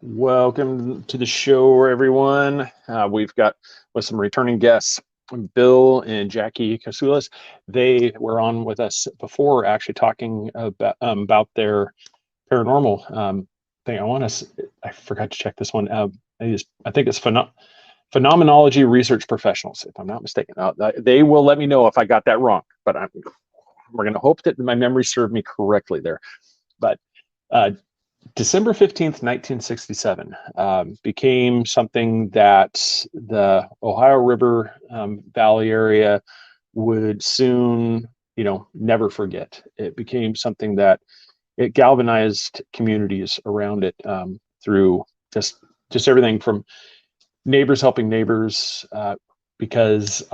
Welcome to the show, everyone. We've got with some returning guests, Bill and Jaci Kousoulas. They were on with us before, actually talking about their paranormal thing. I forgot to check this one. I think it's phenomenology research professionals, if I'm not mistaken. They will let me know if I got that wrong, but we're going to hope that my memory served me correctly there. But uh, December 15th, 1967, became something that the Ohio River Valley area would soon, never forget. It became something that it galvanized communities around it through just everything from neighbors helping neighbors, because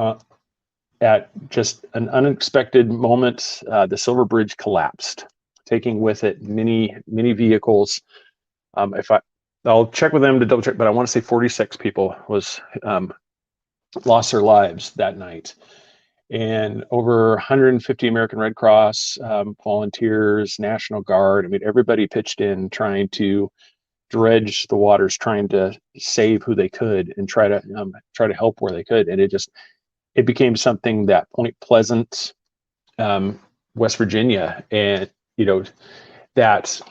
at just an unexpected moment, the Silver Bridge collapsed, taking with it many vehicles. I'll check with them to double check, but I want to say 46 people lost their lives that night, and over 150 American Red Cross volunteers, National Guard. I mean, everybody pitched in trying to dredge the waters, trying to save who they could and try to help where they could. And it became something that Point Pleasant, West Virginia, and that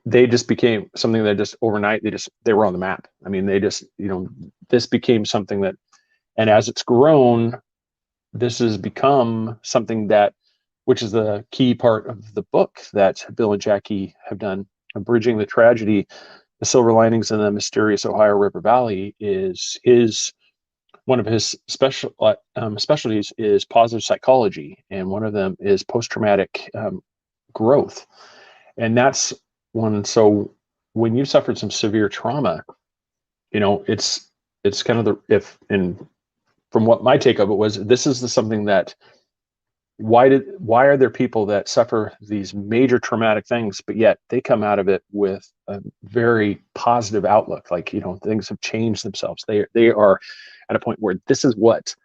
they just became something that just overnight they were on the map. I mean, this became something that, and as it's grown, this has become something which is the key part of the book that Bill and Jaci have done, Bridging the Tragedy, the Silver Linings in the Mysterious Ohio River Valley. Is one of his specialties is positive psychology, and one of them is post-traumatic growth. And that's one. So when you suffered some severe trauma, it's kind of from what my take of it was, this is something that why are there people that suffer these major traumatic things, but yet they come out of it with a very positive outlook, like things have changed themselves. They are at a point where this is what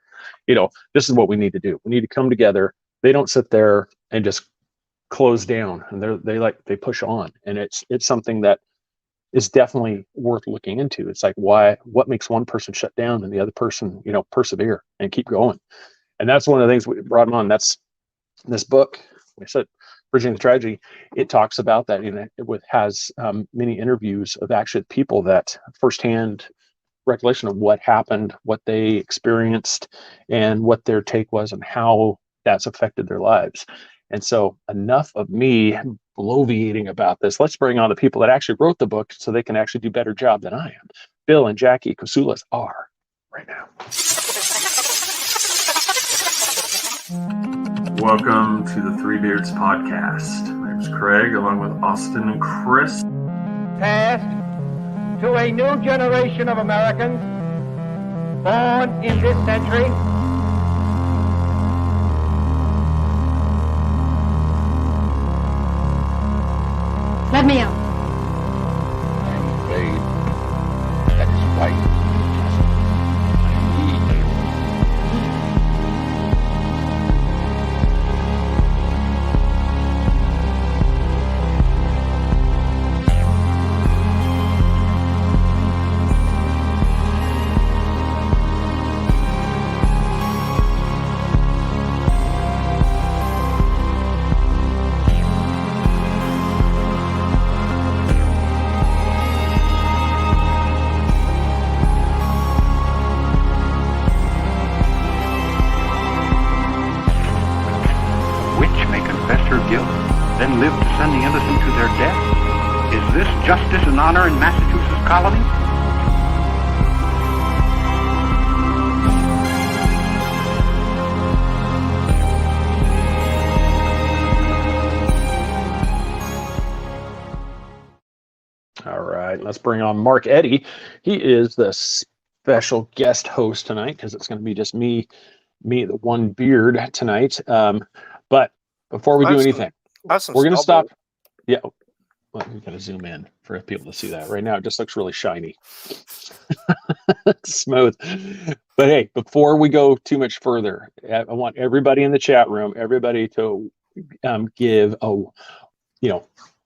we need to do. We need to come together. They don't sit there and just close down, and they push on. And it's something that is definitely worth looking into. It's like, what makes one person shut down and the other person persevere and keep going. And that's one of the things we brought them on. That's this book. I said, Bridging the Tragedy. It talks about that. It has many interviews of actually people that firsthand recollection of what happened, what they experienced, and what their take was, and how that's affected their lives. And so, enough of me bloviating about this. Let's bring on the people that actually wrote the book so they can actually do a better job than I am. Bill and Jaci Kousoulas are right now. Welcome to the Three Beards podcast. My name is Craig, along with Austin and Chris. Passed to a new generation of Americans born in this century. Let me out. I'm afraid that is quite impossible. I need you. Justice and honor in Massachusetts colony? All right, let's bring on Mark Eddy. He is the special guest host tonight because it's going to be just me, the one beard tonight. But before we do anything, we're going to stop. Yeah. Well, we got to zoom in for people to see that. Right now, it just looks really shiny. Smooth. But hey, before we go too much further, I want everybody in the chat room, everybody to give a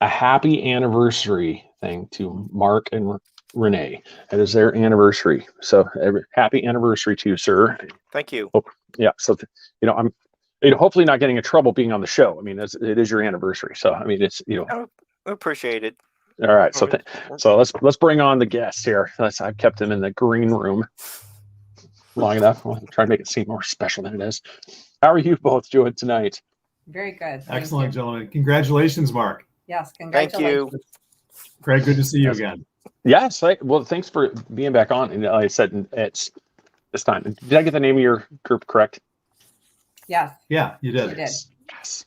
happy anniversary thing to Mark and Renee. It is their anniversary. So happy anniversary to you, sir. Thank you. Yeah. So, I'm, hopefully not getting in trouble being on the show. I mean, it is your anniversary. So, I mean, it's, I appreciate it. All right. So let's bring on the guest here. I've kept him in the green room long enough. I'll try to make it seem more special than it is. How are you both doing tonight? Very good. Excellent, gentlemen. Congratulations, Mark. Yes, Thank congratulations. you. Craig, good to see you again. Yes. Well, thanks for being back on. And like I said, it's this time. Did I get the name of your group correct? Yes. Yeah, you did. You did. Yes.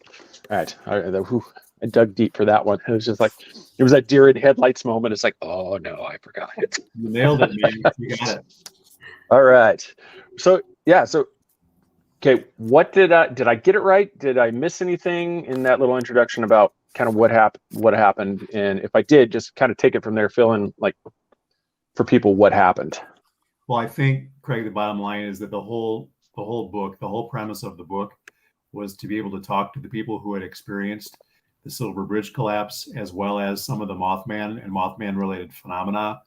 All right. I dug deep for that one. It was just like, it was that deer in headlights moment. It's like, oh no, I forgot it. You nailed it, man. You got it. All right. So, yeah. So, okay. Did I get it right? Did I miss anything in that little introduction about kind of what happened? And if I did, just kind of take it from there, fill in like for people what happened. Well, I think, Craig, the bottom line is that the whole book, the whole premise of the book was to be able to talk to the people who had experienced the Silver Bridge collapse, as well as some of the Mothman and Mothman-related phenomena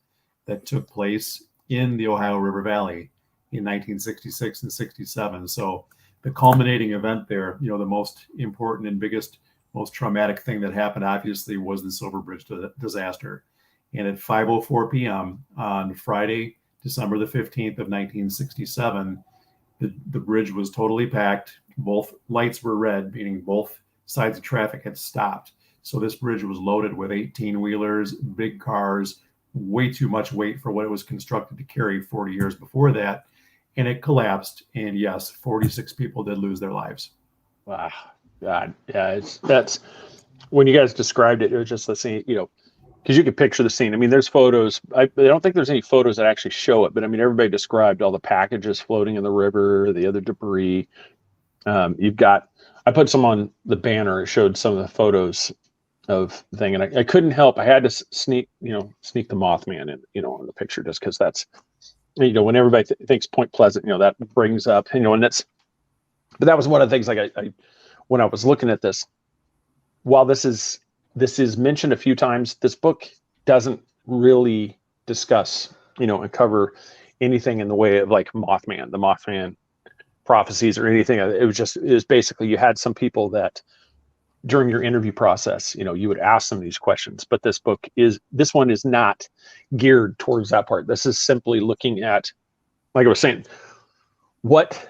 that took place in the Ohio River Valley in 1966 and 67. So the culminating event there, the most important and biggest, most traumatic thing that happened, obviously, was the Silver Bridge disaster. And at 5:04 p.m. on Friday, December the 15th of 1967, the bridge was totally packed. Both lights were red, meaning both sides of traffic had stopped. So this bridge was loaded with 18-wheelers, big cars, way too much weight for what it was constructed to carry 40 years before that. And it collapsed. And yes, 46 people did lose their lives. Wow. God. Yeah. That's when you guys described it, it was just the scene, because you could picture the scene. I mean, there's photos. I don't think there's any photos that actually show it, but I mean, everybody described all the packages floating in the river, the other debris. I put some on the banner. It showed some of the photos of the thing, and I couldn't help. I had to sneak the Mothman in, on the picture, just because that's, when everybody thinks Point Pleasant, that brings up, and but that was one of the things. Like I when I was looking at this, while this is mentioned a few times, this book doesn't really discuss, and cover anything in the way of like the Mothman prophecies or anything. It was basically, you had some people that during your interview process, you would ask them these questions, but this one is not geared towards that part. This is simply looking at, like I was saying, what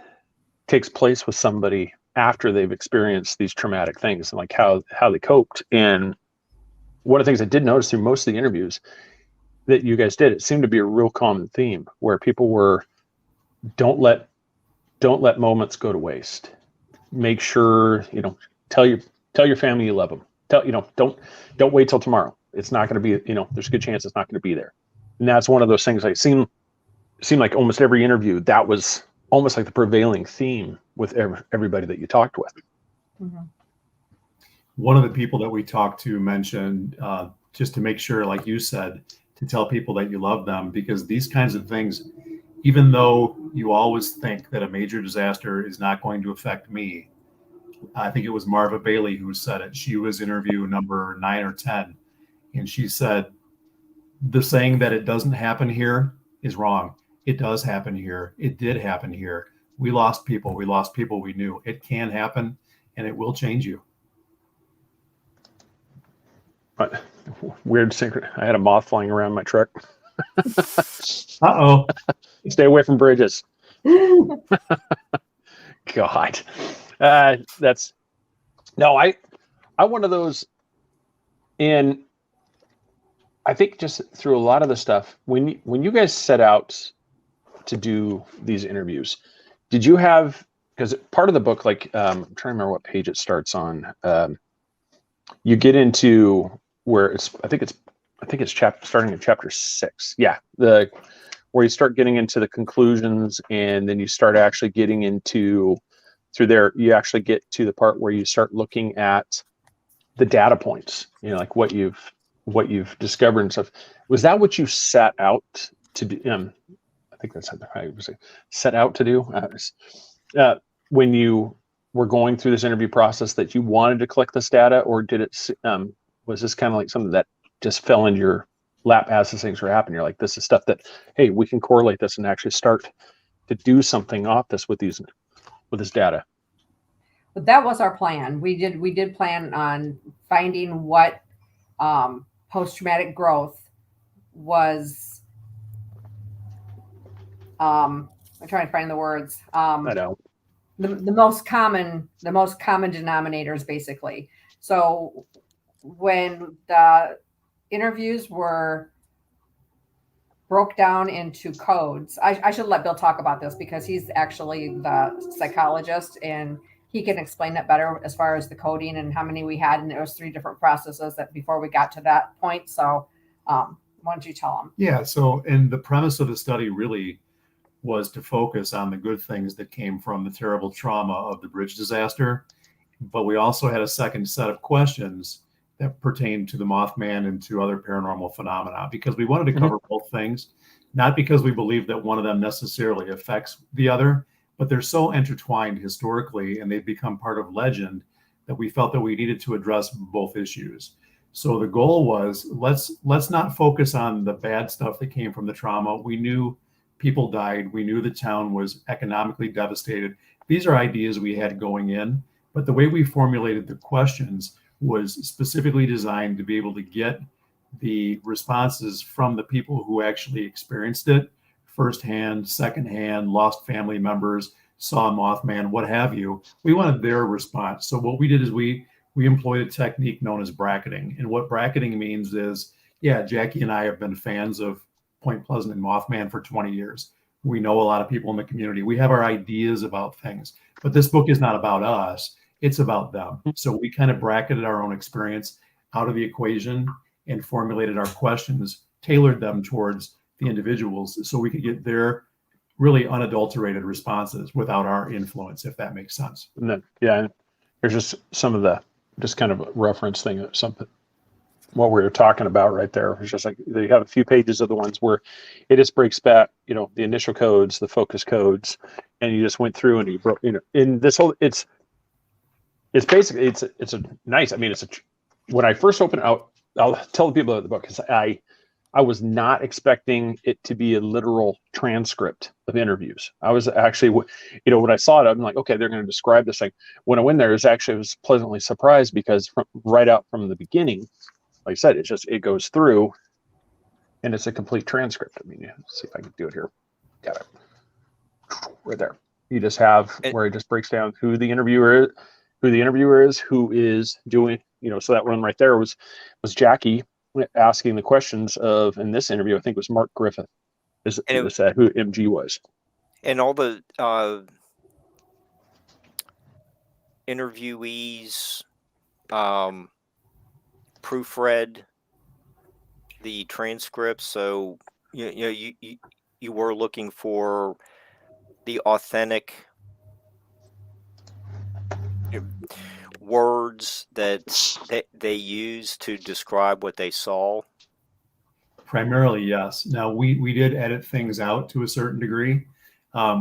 takes place with somebody after they've experienced these traumatic things and like how they coped. And one of the things I did notice through most of the interviews that you guys did, it seemed to be a real common theme where people were, don't let moments go to waste. Make sure, tell your family you love them. Don't wait till tomorrow. It's not going to be, there's a good chance it's not going to be there. And that's one of those things. It seemed like almost every interview, that was almost like the prevailing theme with everybody that you talked with. Mm-hmm. One of the people that we talked to mentioned, just to make sure, like you said, to tell people that you love them, because these kinds of things, even though you always think that a major disaster is not going to affect me, I think it was Marva Bailey who said it. She was interview number 9 or 10. And she said, the saying that it doesn't happen here is wrong. It does happen here. It did happen here. We lost people. We lost people we knew. It can happen, and it will change you. But weird secret. I had a moth flying around my truck. Uh-oh. Stay away from bridges. God. I one of those, and I think just through a lot of the stuff, when you guys set out to do these interviews, did you have, because part of the book, like I'm trying to remember what page it starts on, you get into where I think it's starting in chapter 6. Yeah. Where you start getting into the conclusions, and then you start actually getting into through there, you actually get to the part where you start looking at the data points, like what you've discovered and stuff. Was that what you set out to do? I think that's how I was set out to do. When you were going through this interview process, that you wanted to collect this data, or did it? Was this kind of like something that just fell into lap as these things were happening. You're like, this is stuff that, hey, we can correlate this and actually start to do something off this with this data. But that was our plan. We did plan on finding what post-traumatic growth was. I'm trying to find the words. I know. The most common denominators, basically. So when the interviews were broke down into codes, I should let Bill talk about this because he's actually the psychologist and he can explain it better as far as the coding and how many we had. And it was 3 different processes that before we got to that point. So why don't you tell them? Yeah. So, and the premise of the study really was to focus on the good things that came from the terrible trauma of the bridge disaster. But we also had a second set of questions that pertained to the Mothman and to other paranormal phenomena, because we wanted to cover both things, not because we believe that one of them necessarily affects the other, but they're so intertwined historically and they've become part of legend that we felt that we needed to address both issues. So the goal was, let's not focus on the bad stuff that came from the trauma. We knew people died. We knew the town was economically devastated. These are ideas we had going in, but the way we formulated the questions was specifically designed to be able to get the responses from the people who actually experienced it firsthand, secondhand, lost family members, saw Mothman, what have you. We wanted their response. So what we did is we employed a technique known as bracketing. And what bracketing means is, yeah, Jackie and I have been fans of Point Pleasant and Mothman for 20 years. We know a lot of people in the community. We have our ideas about things, but this book is not about us. It's about them. So we kind of bracketed our own experience out of the equation and formulated our questions, tailored them towards the individuals so we could get their really unadulterated responses without our influence, if that makes sense. And then, yeah, there's just some of the just kind of reference thing, something what we were talking about right there. It's just like they have a few pages of the ones where it just breaks back, the initial codes, the focus codes, and you just went through and you broke, in this whole, it's basically, it's a nice, when I first opened out, I'll tell the people about the book, because I was not expecting it to be a literal transcript of interviews. I was actually, when I saw it, I'm like, okay, they're going to describe this thing. When I went there, I was pleasantly surprised because right out from the beginning, like I said, it goes through and it's a complete transcript. Let's see if I can do it here. Got it. Right there. You just have where it just breaks down who the interviewer is, who is doing, so that one right there was Jackie asking the questions of, in this interview, I think it was Mark Griffith, who MG was. And all the interviewees proofread the transcripts, so you were looking for the authentic words that they use to describe what they saw. Primarily, yes. Now we did edit things out to a certain degree.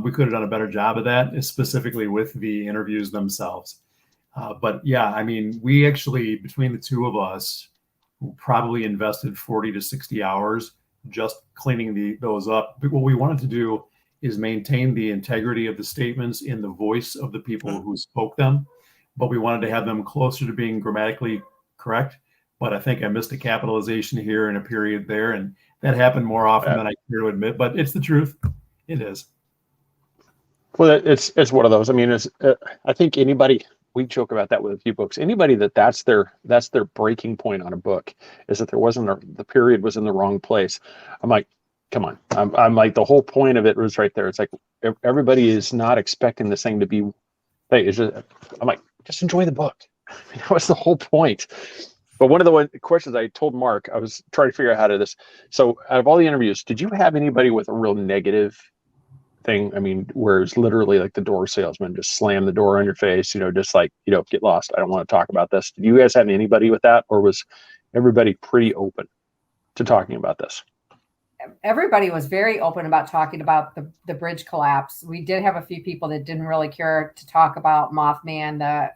We could have done a better job of that, specifically with the interviews themselves. But yeah, we actually, between the two of us, probably invested 40 to 60 hours just cleaning those up. But what we wanted to do is maintain the integrity of the statements in the voice of the people who spoke them, but we wanted to have them closer to being grammatically correct. But I think I missed a capitalization here and a period there, and that happened more often than I care to admit, but it's the truth. It is. Well, it's one of those. I think anybody, we joke about that with a few books. Anybody that's their breaking point on a book is that the period was in the wrong place. I'm like, come on. I'm like, the whole point of it was right there. It's like everybody is not expecting this thing to be. I'm like, just enjoy the book. That was the whole point. But one of the questions I told Mark, I was trying to figure out how to do this. So out of all the interviews, did you have anybody with a real negative thing? Where it's literally like the door salesman just slam the door on your face, just like, get lost. I don't want to talk about this. Did you guys have anybody with that, or was everybody pretty open to talking about this? Everybody was very open about talking about the bridge collapse. We did have a few people that didn't really care to talk about Mothman, the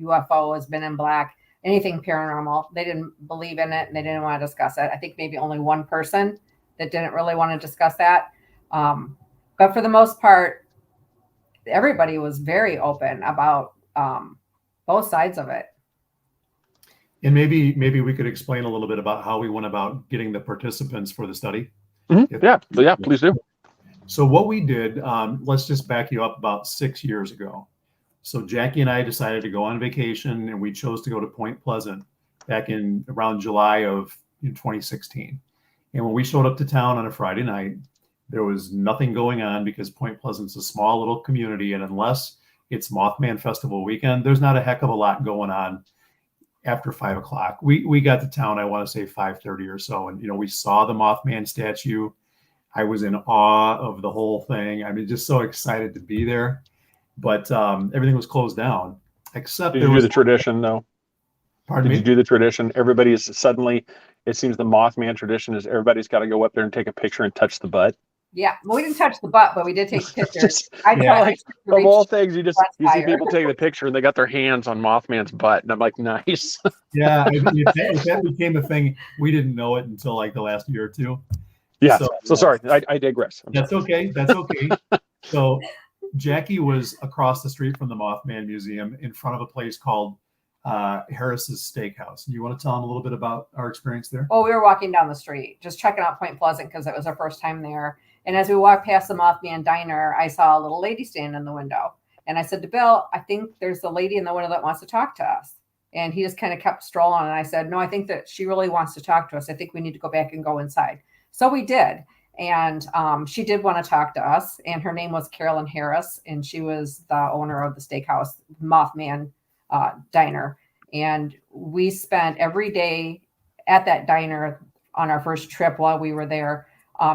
UFO, as Men in Black. anything paranormal. They didn't believe in it and they didn't want to discuss it. I think maybe only one person that didn't really want to discuss that. But for the most part, everybody was very open about both sides of it. And maybe we could explain a little bit about how we went about getting the participants for the study. Yeah, please do. So what we did, let's just back you up about 6 years ago. So Jackie and I decided to go on vacation, and we chose to go to Point Pleasant back in around July of 2016. And when we showed up to town on a Friday night, there was nothing going on because Point Pleasant's a small little community, and unless it's Mothman Festival weekend, there's not a heck of a lot going on after 5 o'clock. We got to town, I want to say 5:30 or so. And, we saw the Mothman statue. I was in awe of the whole thing. I mean, just so excited to be there. But everything was closed down, except Did you do the tradition, though? Pardon me? Did you do the tradition? Everybody's suddenly, it seems the Mothman tradition is everybody's got to go up there and take a picture and touch the butt. Yeah, well, we didn't touch the butt, but we did take pictures. Of all things, you see people taking the picture and they got their hands on Mothman's butt, and I'm like, nice. Yeah, if that became a thing, we didn't know it until like the last year or two. Yeah. So sorry, I digress. That's okay. That's okay. So Jackie was across the street from the Mothman Museum in front of a place called Harris's Steakhouse. And you want to tell them a little bit about our experience there? Well, we were walking down the street, just checking out Point Pleasant because it was our first time there. And as we walked past the Mothman Diner, I saw a little lady standing in the window. And I said to Bill, I think there's a lady in the window that wants to talk to us. And he just kind of kept strolling. And I said, no, I think that she really wants to talk to us. I think we need to go back and go inside. So we did. And she did want to talk to us. And her name was Carolyn Harris. And she was the owner of the steakhouse, Mothman Diner. And we spent every day at that diner on our first trip while we were there,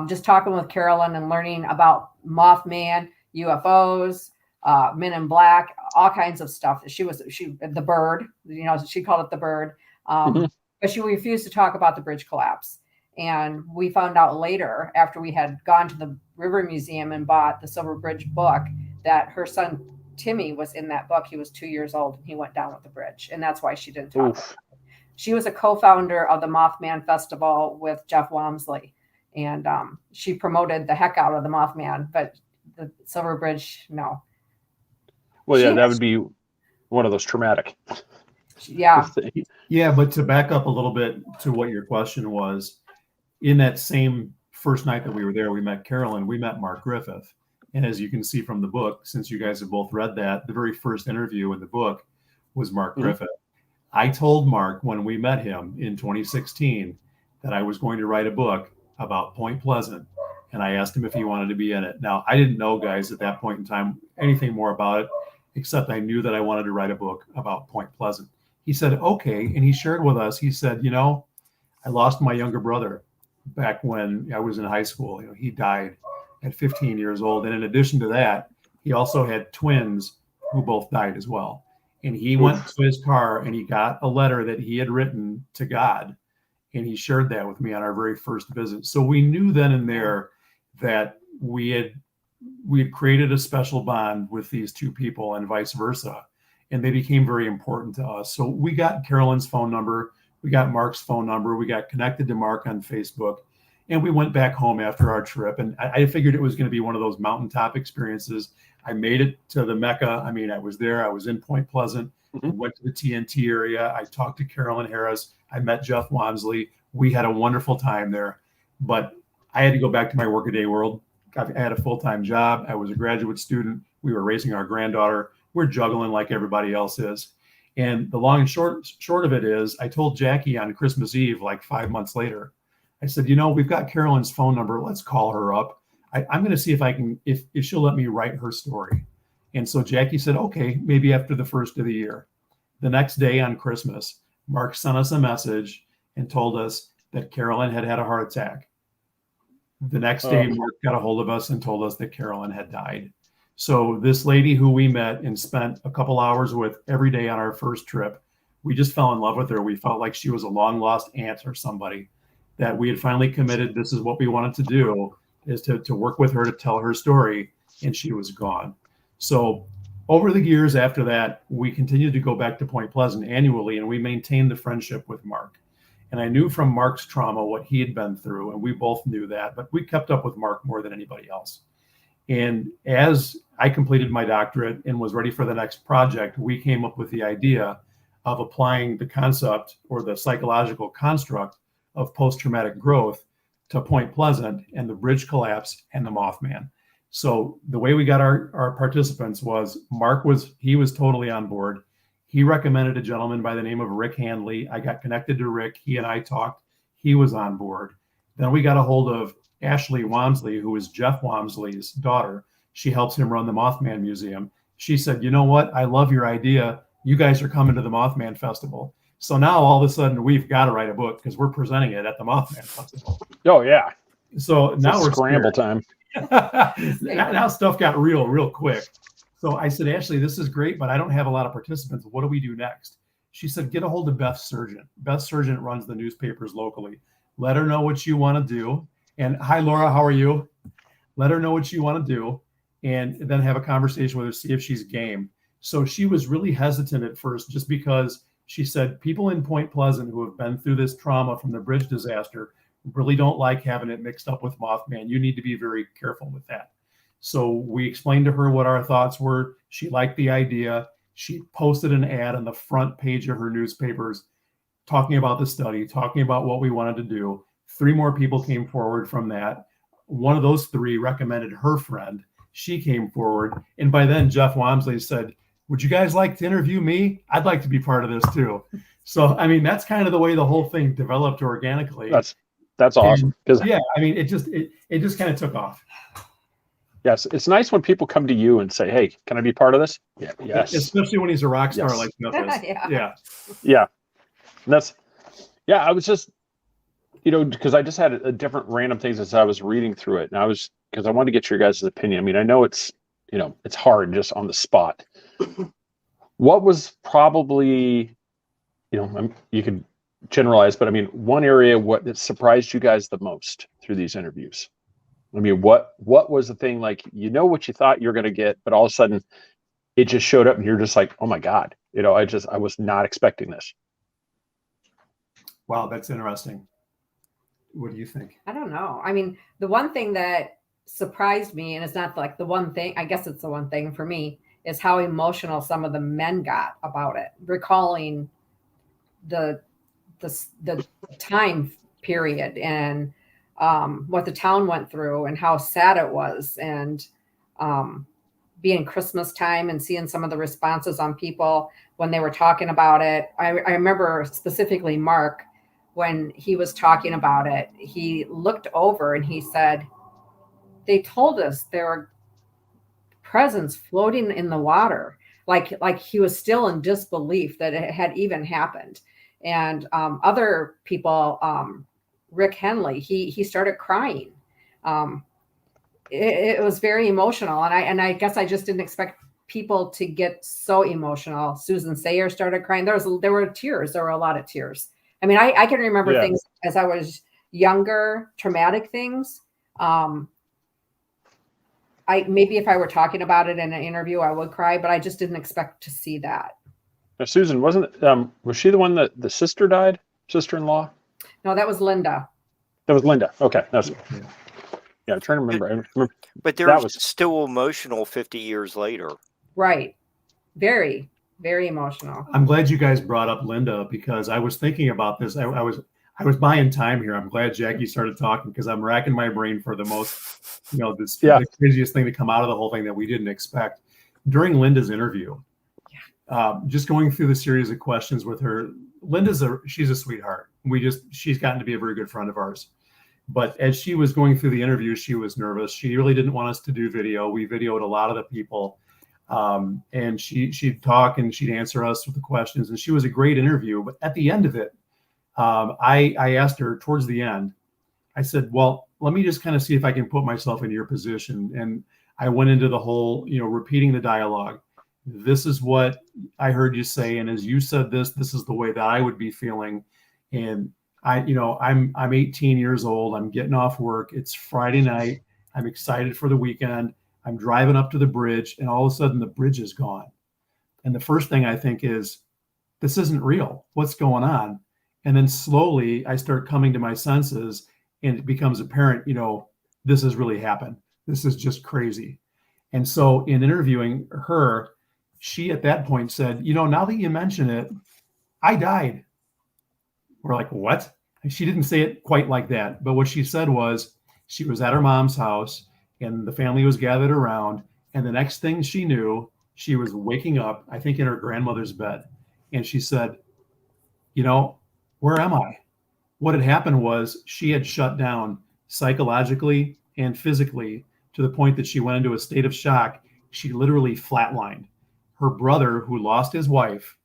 just talking with Carolyn and learning about Mothman, UFOs, Men in Black, all kinds of stuff. She the bird, she called it the bird. But she refused to talk about the bridge collapse. And we found out later, after we had gone to the River Museum and bought the Silver Bridge book, that her son Timmy was in that book. He was 2 years old and he went down with the bridge. And that's why she didn't talk about it. She was a co-founder of the Mothman Festival with Jeff Walmsley. And she promoted the heck out of the Mothman, but the Silver Bridge, no. Well, yeah, that would be one of those traumatic. Yeah. Yeah, but to back up a little bit to what your question was, in that same first night that we were there, we met Carolyn, we met Mark Griffith. And as you can see from the book, since you guys have both read that, the very first interview in the book was Mark Griffith. I told Mark when we met him in 2016 that I was going to write a book about Point Pleasant, and I asked him if he wanted to be in it. Now, I didn't know, guys, at that point in time, anything more about it, except I knew that I wanted to write a book about Point Pleasant. He said, okay, and he shared with us, he said, I lost my younger brother back when I was in high school. He died at 15 years old. And in addition to that, he also had twins who both died as well. And he went to his car and he got a letter that he had written to God. And he shared that with me on our very first visit. So we knew then and there that we had created a special bond with these two people and vice versa. And they became very important to us. So we got Carolyn's phone number. We got Mark's phone number. We got connected to Mark on Facebook. And we went back home after our trip. And I figured it was going to be one of those mountaintop experiences. I made it to the Mecca. I mean, I was there. I was in Point Pleasant. I went to the TNT area. I talked to Carolyn Harris. I met Jeff Walmsley. We had a wonderful time there. But I had to go back to my workaday world. I had a full-time job. I was a graduate student. We were raising our granddaughter. We're juggling like everybody else is. And the long and short of it is, I told Jackie on Christmas Eve, like 5 months later, I said, we've got Carolyn's phone number. Let's call her up. I'm going to see if I can, if she'll let me write her story. And so Jackie said, okay, maybe after the first of the year. The next day on Christmas, Mark sent us a message and told us that Carolyn had had a heart attack. The next day, Mark got a hold of us and told us that Carolyn had died. So this lady who we met and spent a couple hours with every day on our first trip, we just fell in love with her. We felt like she was a long lost aunt or somebody that we had finally committed. This is what we wanted to do, is to work with her to tell her story. And she was gone. So over the years after that, we continued to go back to Point Pleasant annually, and we maintained the friendship with Mark. And I knew from Mark's trauma what he had been through, and we both knew that, but we kept up with Mark more than anybody else. And as I completed my doctorate and was ready for the next project, we came up with the idea of applying the concept or the psychological construct of post-traumatic growth to Point Pleasant and the bridge collapse and the Mothman. So the way we got our participants was Mark was totally on board. He recommended a gentleman by the name of Rick Handley. I got connected to Rick. He and I talked. He was on board. Then we got a hold of Ashley Wamsley, who is Jeff Wamsley's daughter. She helps him run the Mothman Museum. She said, you know what? I love your idea. You guys are coming to the Mothman Festival. So now all of a sudden we've got to write a book because we're presenting it at the Mothman Festival. Oh yeah. So now we're scramble scared. time. Now stuff got real quick. So I said, Ashley, this is great, but I don't have a lot of participants. What do we do next? She said, get a hold of Beth Sargent. Beth Sargent runs the newspapers locally. Let her know what you want to do. And hi, Laura, how are you? Let her know what you want to do and then have a conversation with her, see if she's game. So she was really hesitant at first just because she said people in Point Pleasant who have been through this trauma from the bridge disaster really don't like having it mixed up with Mothman. You need to be very careful with that. So we explained to her what our thoughts were. She liked the idea. She posted an ad on the front page of her newspapers talking about the study, talking about what we wanted to do. 3 more people came forward from that. One of those 3 recommended her friend. She came forward. And by then, Jeff Wamsley said, would you guys like to interview me? I'd like to be part of this too. So, I mean, that's kind of the way the whole thing developed organically. That's awesome. And, yeah, I mean, it just kind of took off. Yes, it's nice when people come to you and say, hey, can I be part of this? Yeah, yes. Especially when he's a rock star like Smith is. Yeah. Yeah. I was just, because I just had a different random things as I was reading through it. And because I wanted to get your guys' opinion. I mean, I know it's hard just on the spot. What was probably, you could generalize, but I mean, one area that surprised you guys the most through these interviews? I mean, what was the thing, like, what you thought you were going to get, but all of a sudden it just showed up and you're just like, oh my God, I was not expecting this. Wow, that's interesting. What do you think? I don't know. I mean, the one thing that surprised me, and it's not like the one thing, I guess it's the one thing for me, is how emotional some of the men got about it, recalling the time period and what the town went through and how sad it was, and being Christmas time and seeing some of the responses on people when they were talking about it. I remember specifically Mark, when he was talking about it, he looked over and he said, they told us there were presents floating in the water. Like he was still in disbelief that it had even happened. And other people, Rick Henley, he started crying. It was very emotional, and I guess I just didn't expect people to get so emotional. Susan Sayer started crying. There were tears. There were a lot of tears. I mean, I can remember things as I was younger, traumatic things. Maybe if I were talking about it in an interview, I would cry, but I just didn't expect to see that. Now, Susan, was she the one that the sister died? Sister-in-law? No, that was Linda. That was Linda. Okay. I'm trying to remember. But they're still emotional 50 years later. Right. Very, very emotional. I'm glad you guys brought up Linda, because I was thinking about this. I was buying time here. I'm glad Jackie started talking, because I'm racking my brain for the most, the craziest thing to come out of the whole thing that we didn't expect. During Linda's interview, just going through the series of questions with her, she's a sweetheart. She's gotten to be a very good friend of ours. But as she was going through the interview, she was nervous. She really didn't want us to do video. We videoed a lot of the people. And she'd talk and she'd answer us with the questions. And she was a great interview. But at the end of it, I asked her towards the end, I said, well, let me just kind of see if I can put myself in your position. And I went into the whole, repeating the dialogue. This is what I heard you say. And as you said this is the way that I would be feeling. And I'm 18 years old. I'm getting off work. It's Friday night. I'm excited for the weekend. I'm driving up to the bridge, and all of a sudden the bridge is gone. And the first thing I think is, this isn't real. What's going on? And then slowly I start coming to my senses, and it becomes apparent, this has really happened. This is just crazy. And so in interviewing her, she at that point said, now that you mention it, I died. We're like, what? And she didn't say it quite like that. But what she said was, she was at her mom's house and the family was gathered around. And the next thing she knew, she was waking up, I think in her grandmother's bed. And she said, where am I? What had happened was she had shut down psychologically and physically to the point that she went into a state of shock. She literally flatlined. Her brother, who lost his wife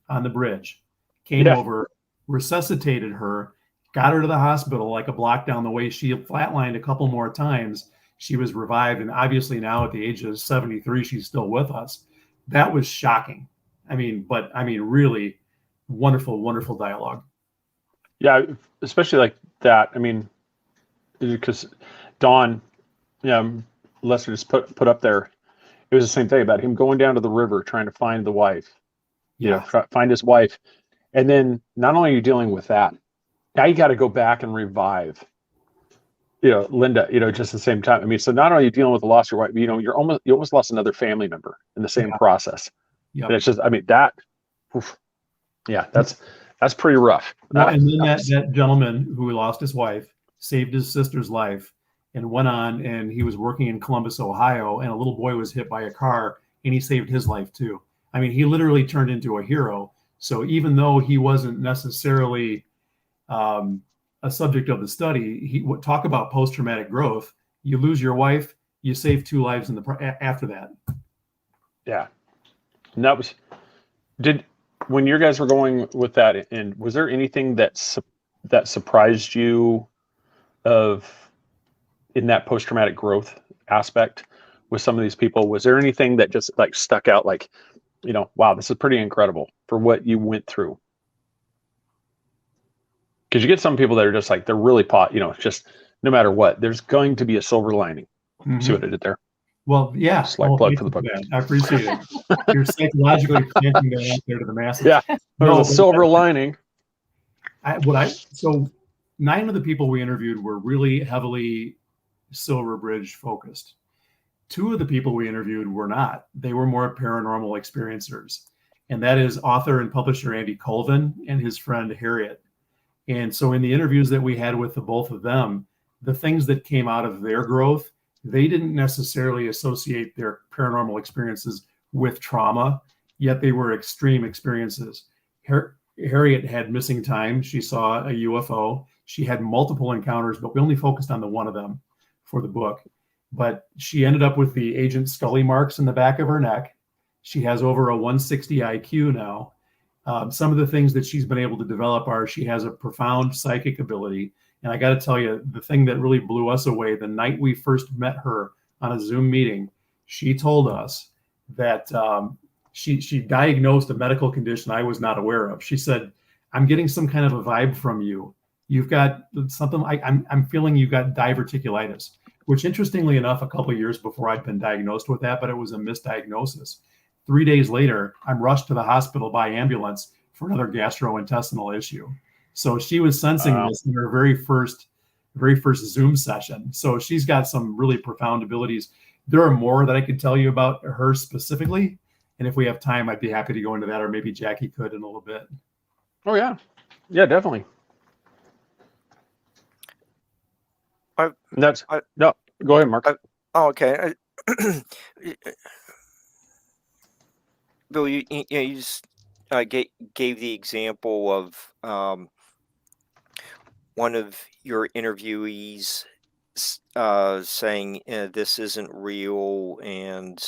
on the bridge, came over, resuscitated her, got her to the hospital like a block down the way. She flatlined a couple more times. She was revived. And obviously now at the age of 73, she's still with us. That was shocking. Really wonderful, wonderful dialogue. Yeah, especially like that. I mean, because Don, Lester just put up there, it was the same thing about him going down to the river trying to find the wife, find his wife. And then not only are you dealing with that, now you got to go back and revive, Linda, just at the same time. I mean, so not only are you dealing with the loss of your wife, you almost lost another family member in the same process. Yep. And it's just, that's pretty rough. Well, and then that gentleman who lost his wife saved his sister's life and went on, and he was working in Columbus, Ohio, and a little boy was hit by a car, and he saved his life too. I mean, he literally turned into a hero. So even though he wasn't necessarily a subject of the study, he would talk about post-traumatic growth. You lose your wife, you save 2 lives after that. Yeah. And that was, when you guys were going with that, and was there anything that surprised you in that post-traumatic growth aspect with some of these people? Was there anything that just like stuck out, like, wow, this is pretty incredible for what you went through? Because you get some people that are just like, they're really just no matter what, there's going to be a silver lining. Mm-hmm. See what I did there? Well, yeah. Slight plug for the book. I appreciate it. You're psychologically planting that out there to the masses. Yeah, there's a silver lining. So 9 of the people we interviewed were really heavily Silver Bridge focused. 2 of the people we interviewed were not. They were more paranormal experiencers. And that is author and publisher Andy Colvin and his friend Harriet. And so in the interviews that we had with the both of them, the things that came out of their growth, they didn't necessarily associate their paranormal experiences with trauma, yet they were extreme experiences. Harriet had missing time. She saw a UFO. She had multiple encounters, but we only focused on the one of them for the book. But she ended up with the Agent Scully marks in the back of her neck. She has over a 160 IQ now. Some of the things that she's been able to develop are she has a profound psychic ability. And I got to tell you, the thing that really blew us away, the night we first met her on a Zoom meeting, she told us that she diagnosed a medical condition I was not aware of. She said, I'm getting some kind of a vibe from you. You've got something, I'm feeling you've got diverticulitis, which interestingly enough, a couple of years before I'd been diagnosed with that, but it was a misdiagnosis. 3 days later, I'm rushed to the hospital by ambulance for another gastrointestinal issue. So she was sensing this in her very first Zoom session. So she's got some really profound abilities. There are more that I could tell you about her specifically. And if we have time, I'd be happy to go into that, or maybe Jackie could in a little bit. Oh, yeah. Yeah, definitely. No, go ahead, Mark. Okay. Bill, you just gave the example of one of your interviewees saying this isn't real, and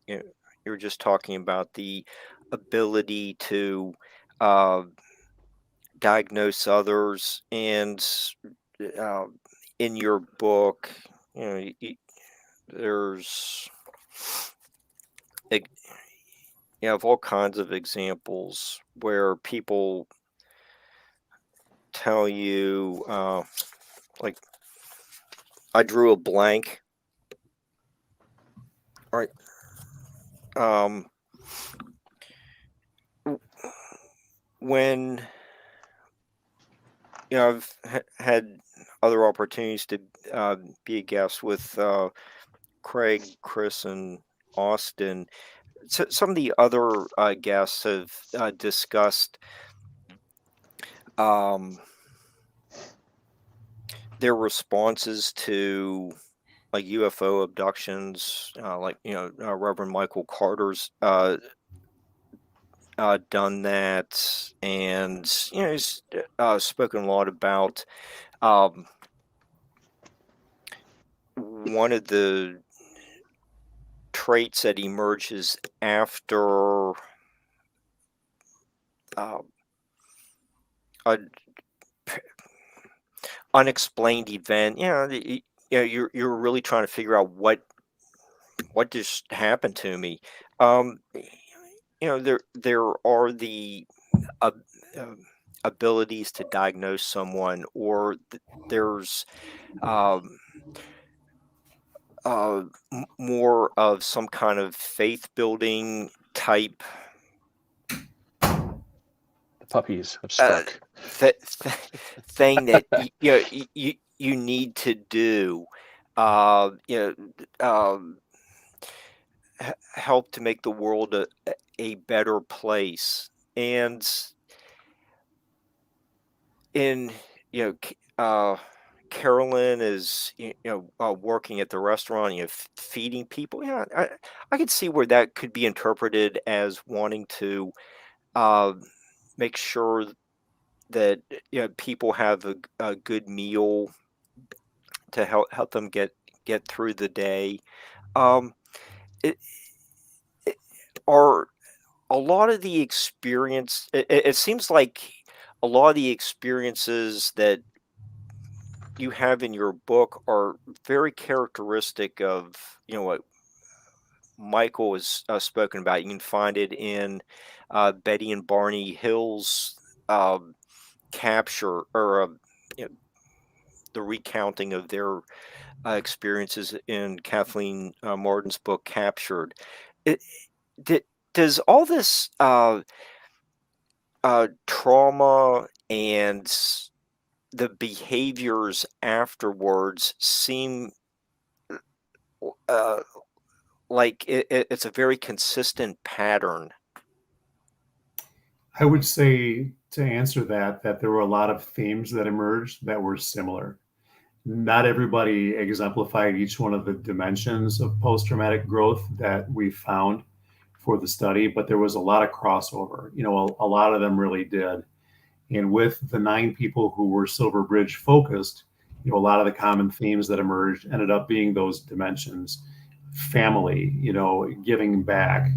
you're just talking about the ability to diagnose others. And in your book, there's you have all kinds of examples where people tell you, like, I drew a blank All right. Um, when I've had other opportunities to be a guest with Craig, Chris, and Austin. So some of the other guests have discussed um, their responses to like UFO abductions, like Reverend Michael Carter's done that, and he's spoken a lot about um, one of the traits that emerges after uh, a unexplained event. You're really trying to figure out what just happened to me. Um, there are the uh, uh, abilities to diagnose someone, or there's um, more of some kind of faith building type The puppies have uh, struck. thing that you need to do. Uh, you help to make the world a better place. And in Carolyn is working at the restaurant, feeding people. I could see where that could be interpreted as wanting to uh, make sure that people have a good meal to help them get through the day. Um, it, it, are a lot of the it seems like a lot of the experiences that you have in your book are very characteristic of what Michael has spoken about. You can find it in Betty and Barney Hill's um, capture, or you know, the recounting of their experiences in Kathleen Martin's book Captured. It, does all this trauma and the behaviors afterwards seem uh, like it's a very consistent pattern? I would say to answer that there were a lot of themes that emerged that were similar. Not everybody exemplified each one of the dimensions of post-traumatic growth that we found for the study, but there was a lot of crossover. A lot of them really did. And with the 9 people who were Silver Bridge focused, a lot of the common themes that emerged ended up being those dimensions: family, giving back,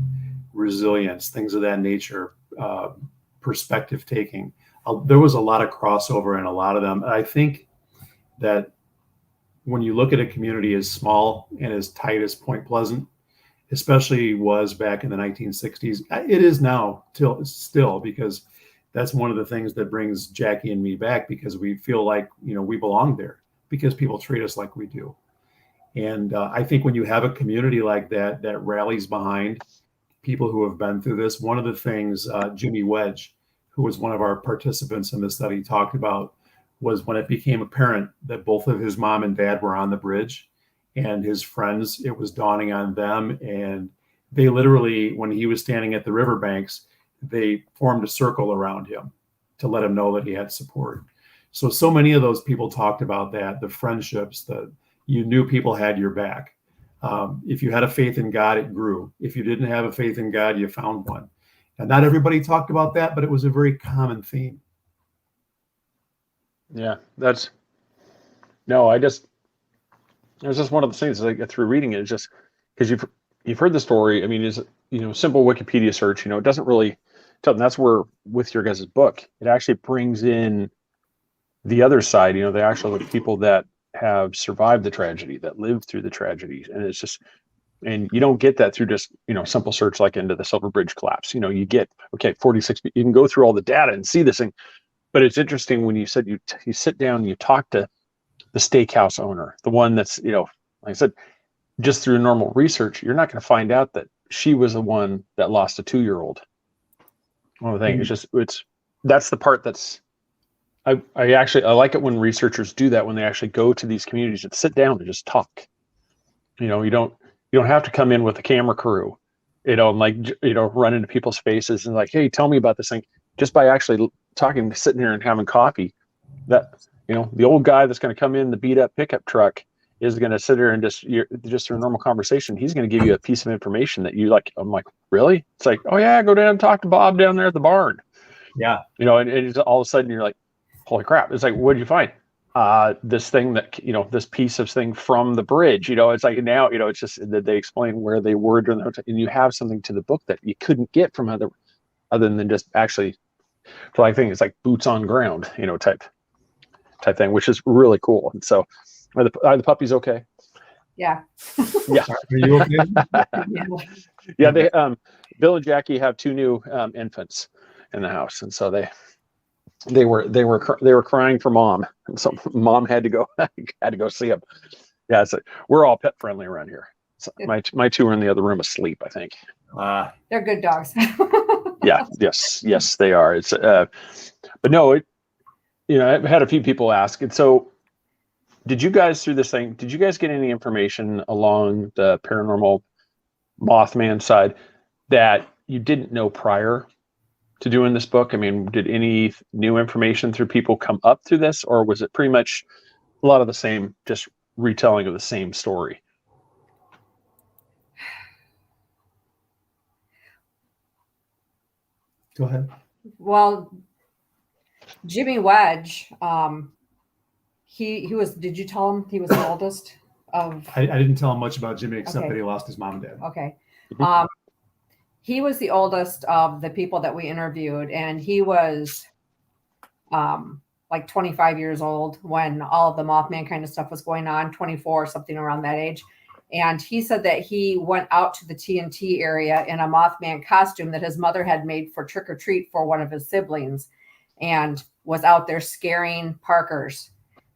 resilience, things of that nature, perspective taking. There was a lot of crossover in a lot of them. I think that when you look at a community as small and as tight as Point Pleasant, especially was back in the 1960s, it is now still, because that's one of the things that brings Jackie and me back, because we feel like we belong there because people treat us like we do. And I think when you have a community like that that rallies behind people who have been through this, one of the things Jimmy Wedge, who was one of our participants in the study, talked about was when it became apparent that both of his mom and dad were on the bridge, and his friends, it was dawning on them. And they literally, when he was standing at the riverbanks, they formed a circle around him to let him know that he had support. So many of those people talked about that, the friendships, that you knew people had your back. If you had a faith in God, it grew. If you didn't have a faith in God, you found one. And not everybody talked about that, but it was a very common theme. Yeah, that's no. It was just one of the things that I get through reading it. It's just because you've heard the story. I mean, is simple Wikipedia search. It doesn't really tell. And that's where with your guys' book, it actually brings in the other side. They actually look at people that have survived the tragedy, that lived through the tragedy, and it's just. And you don't get that through just simple search like into the Silver Bridge collapse. You get 46. You can go through all the data and see this thing. But it's interesting when you said you sit down and you talk to the steakhouse owner, the one that's like I said, just through normal research, you're not going to find out that she was the one that lost a 2-year-old. One thing, that's the part that's, I like it when researchers do that, when they actually go to these communities and sit down and just talk. You don't have to come in with a camera crew, and run into people's faces and like, hey, tell me about this thing. Just by actually talking, sitting here and having coffee, that, the old guy that's going to come in the beat up pickup truck is going to sit there and just through a normal conversation, he's going to give you a piece of information that you like. I'm like, really? It's like, oh yeah, go down and talk to Bob down there at the barn. Yeah. And it's all of a sudden you're like, holy crap. It's like, what did you find? This thing that, this piece of thing from the bridge, it's like now, it's just that they explain where they were during the, and you have something to the book that you couldn't get from other than just actually, for like things like boots on ground, type thing, which is really cool. And so are the puppies okay? Yeah. Yeah. Are you okay? Yeah. They, Bill and Jackie have 2 new infants in the house. And so they were crying for mom. And so mom had to go see them. Yeah. So we're all pet friendly around here. So my 2 are in the other room asleep, I think. They're good dogs. Yeah. Yes, they are. It's, but no, I've had a few people ask. And so did you guys get any information along the paranormal Mothman side that you didn't know prior to doing this book? I mean, did any new information through people come up through this, or was it pretty much a lot of the same, just retelling of the same story? Go ahead. Well, Jimmy Wedge, he was, did you tell him he was the oldest of? I didn't tell him much about Jimmy except that he lost his mom and dad. Okay. He was the oldest of the people that we interviewed, and he was like 25 years old when all of the Mothman kind of stuff was going on, 24, something around that age. And he said that he went out to the TNT area in a Mothman costume that his mother had made for trick or treat for one of his siblings, and was out there scaring Parkers.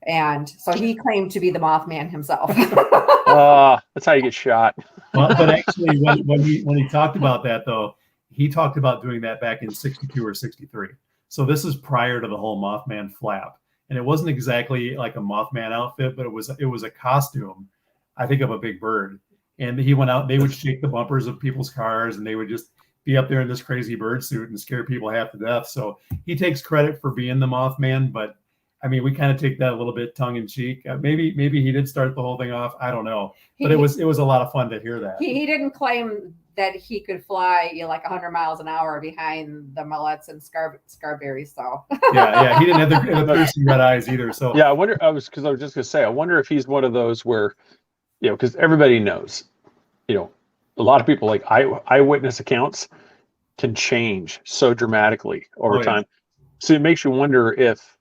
And so he claimed to be the Mothman himself. That's how you get shot. Well, but actually, when he talked about that, though, he talked about doing that back in 62 or 63. So this is prior to the whole Mothman flap. And it wasn't exactly like a Mothman outfit, but it was a costume, I think, of a big bird. And he went out, they would shake the bumpers of people's cars, and they would just be up there in this crazy bird suit and scare people half to death. So he takes credit for being the Mothman, but I mean, we kind of take that a little bit tongue in cheek. Maybe he did start the whole thing off. I don't know, but it was a lot of fun to hear that. He didn't claim that he could fly like 100 miles an hour behind the Millettes and Scarberries. So yeah, he didn't have the piercing red eyes either. So yeah, I wonder. I was just gonna say, I wonder if he's one of those where, because everybody knows, a lot of people, like eyewitness accounts can change so dramatically over time. So it makes you wonder if,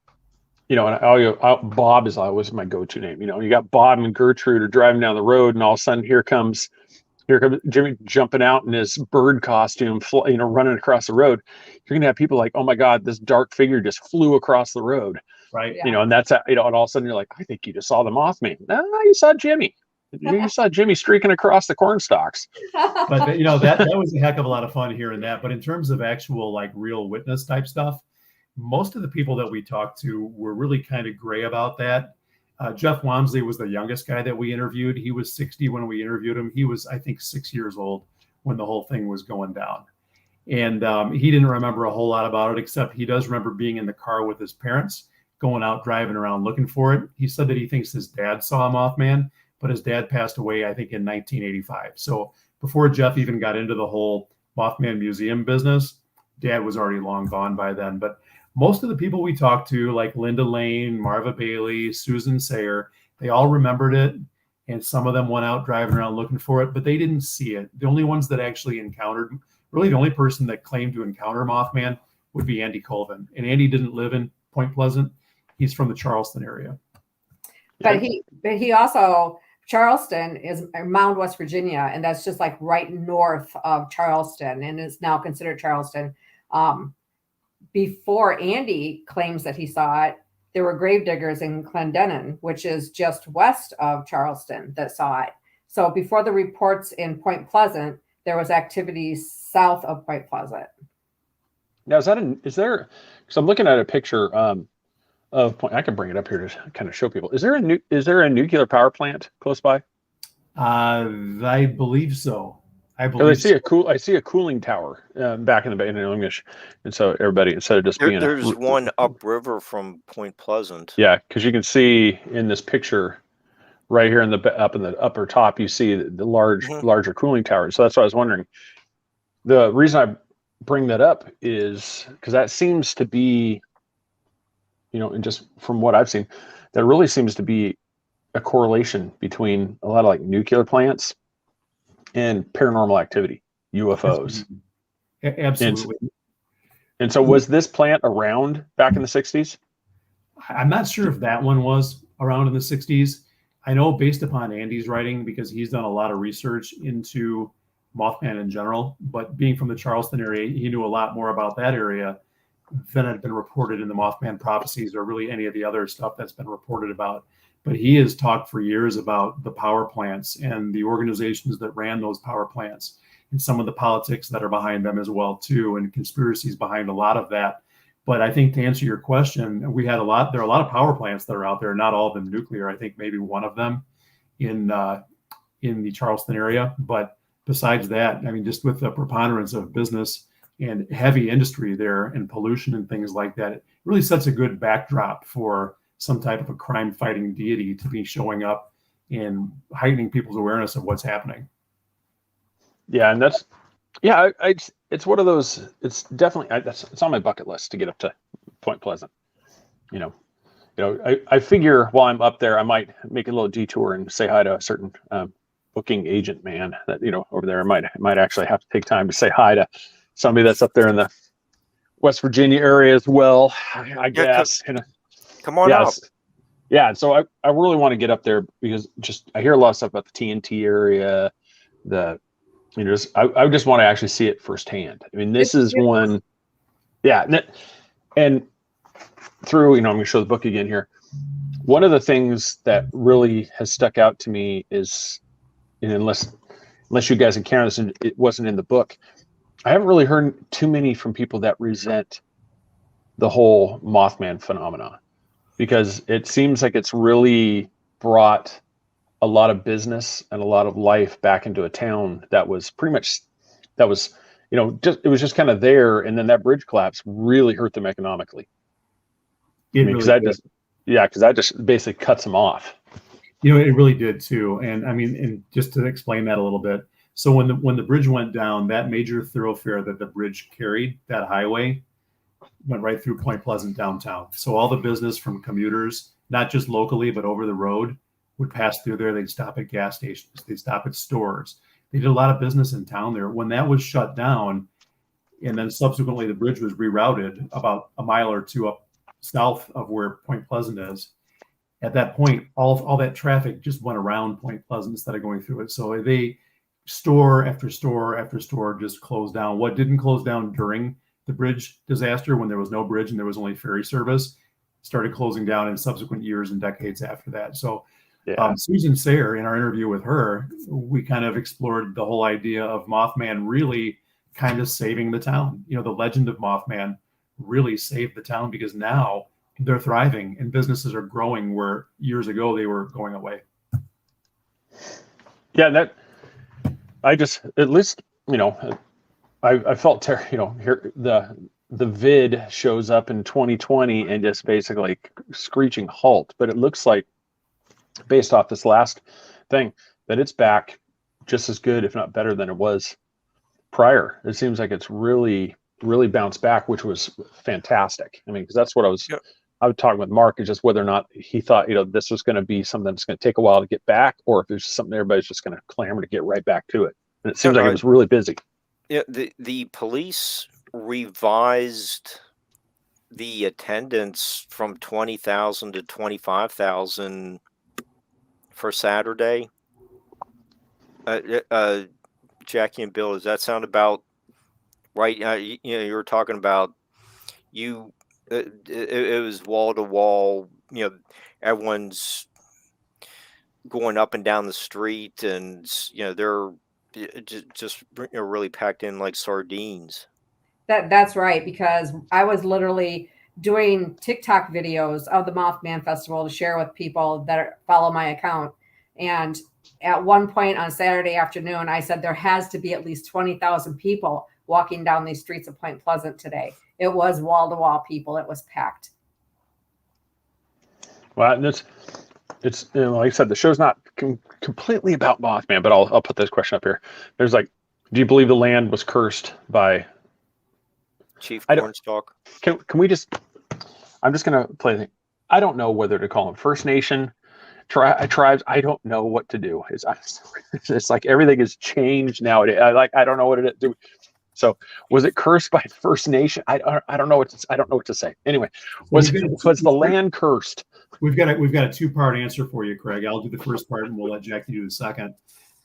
and Bob is always my go-to name. You got Bob and Gertrude are driving down the road, and all of a sudden here comes Jimmy jumping out in his bird costume, running across the road. You're gonna have people like, oh my God, this dark figure just flew across the road, right? Yeah. And that's and all of a sudden you're like, I think you just saw the Mothman. No, you saw Jimmy. You saw Jimmy streaking across the corn stalks. But that was a heck of a lot of fun hearing that. But in terms of actual like real witness type stuff, most of the people that we talked to were really kind of gray about that. Jeff Wamsley was the youngest guy that we interviewed. He was 60 when we interviewed him. He was, I think, 6 years old when the whole thing was going down. And he didn't remember a whole lot about it, except he does remember being in the car with his parents, going out driving around looking for it. He said that he thinks his dad saw a Mothman, but his dad passed away, I think, in 1985. So before Jeff even got into the whole Mothman museum business, Dad was already long gone by then. But most of the people we talked to, like Linda Lane, Marva Bailey, Susan Sayer, they all remembered it. And some of them went out driving around looking for it, but they didn't see it. The only ones that actually encountered, really the only person that claimed to encounter Mothman would be Andy Colvin. And Andy didn't live in Point Pleasant. He's from the Charleston area. But he also, Charleston is Mound, West Virginia, and that's just like right north of Charleston, and is now considered Charleston. Before Andy claims that he saw it, there were gravediggers in Clendenin, which is just west of Charleston, that saw it. So before the reports in Point Pleasant, there was activities south of Point Pleasant. Now, is there, because I'm looking at a picture of Point, I can bring it up here to kind of show people. Is there a nuclear power plant close by? I believe so. I 'Cause believe so. I see a cooling tower back in the bay in English, and so everybody, instead of just being There's one upriver from Point Pleasant. yeah, because you can see in this picture right here up in the upper top, you see the larger cooling tower. So that's what I was wondering. The reason I bring that up is because that seems to be, and just from what I've seen, there really seems to be a correlation between a lot of like nuclear plants and paranormal activity, UFOs. Absolutely. And so was this plant around back in the 60s? I'm not sure if that one was around in the 60s. I know based upon Andy's writing, because he's done a lot of research into Mothman in general, but being from the Charleston area, he knew a lot more about that area than had been reported in the Mothman prophecies or really any of the other stuff that's been reported about. But he has talked for years about the power plants and the organizations that ran those power plants and some of the politics that are behind them as well too, and conspiracies behind a lot of that. But I think to answer your question, there are a lot of power plants that are out there, not all of them nuclear. I think maybe one of them in the Charleston area. But besides that, I mean, just with the preponderance of business and heavy industry there and pollution and things like that, it really sets a good backdrop for some type of a crime fighting deity to be showing up and heightening people's awareness of what's happening. Yeah, and it's one of those. It's definitely it's on my bucket list to get up to Point Pleasant. I figure while I'm up there, I might make a little detour and say hi to a certain booking agent man that over there. I might actually have to take time to say hi to somebody that's up there in the West Virginia area as well. I guess. Come on up. Yeah, so I really want to get up there because I hear a lot of stuff about the TNT area, I just want to actually see it firsthand. I mean, this is one, yeah. And through, I'm going to show the book again here. One of the things that really has stuck out to me is, and unless you guys encounter this and it wasn't in the book, I haven't really heard too many from people that resent the whole Mothman phenomenon, because it seems like it's really brought a lot of business and a lot of life back into a town that was it was just kind of there, and then that bridge collapse really hurt them economically. Because that just basically cuts them off. It really did too. And I mean, and just to explain that a little bit, so when the bridge went down, that major thoroughfare that the bridge carried, that highway, went right through Point Pleasant downtown. So all the business from commuters, not just locally but over the road, would pass through there. They'd stop at gas stations. They'd stop at stores. They did a lot of business in town there. When that was shut down, and then subsequently the bridge was rerouted about a mile or two up south of where Point Pleasant is, at that point, all that traffic just went around Point Pleasant instead of going through it. So store after store after store just closed down. What didn't close down during the bridge disaster, when there was no bridge and there was only ferry service, started closing down in subsequent years and decades after that. So Susan Sayre, in our interview with her, we kind of explored the whole idea of Mothman really kind of saving the town. The legend of Mothman really saved the town, because now they're thriving and businesses are growing where years ago they were going away. Yeah, I just, at least, I felt here the vid shows up in 2020 and just basically screeching halt, but it looks like, based off this last thing, that it's back just as good, if not better, than it was prior. It seems like it's really, really bounced back, which was fantastic. I mean, because that's what I was talking with Mark, is just whether or not he thought, this was going to be something that's going to take a while to get back, or if there's something everybody's just going to clamor to get right back to it. And it seems like it was really busy. Yeah, the police revised the attendance from 20,000 to 25,000 for Saturday. Jackie and Bill, does that sound about right? You were talking about it was wall to wall. Everyone's going up and down the street, and they're just really packed in like sardines. That's right, because I was literally doing TikTok videos of the Mothman Festival to share with people that follow my account. And at one point on Saturday afternoon, I said there has to be at least 20,000 people walking down these streets of Point Pleasant today. It was wall to wall people. It was packed. Well, and it's like I said, the show's not completely about Mothman, but I'll put this question up here. There's like, do you believe the land was cursed by Chief Cornstalk? Can we just? I'm just gonna play the thing. I don't know whether to call them First Nation tribes. I don't know what to do. It's like everything has changed nowadays. I don't know what it is. So was it cursed by First Nation? I don't know what to say. Anyway, was the land cursed? We've got a two-part answer for you, Craig. I'll do the first part, and we'll let Jackie do the second.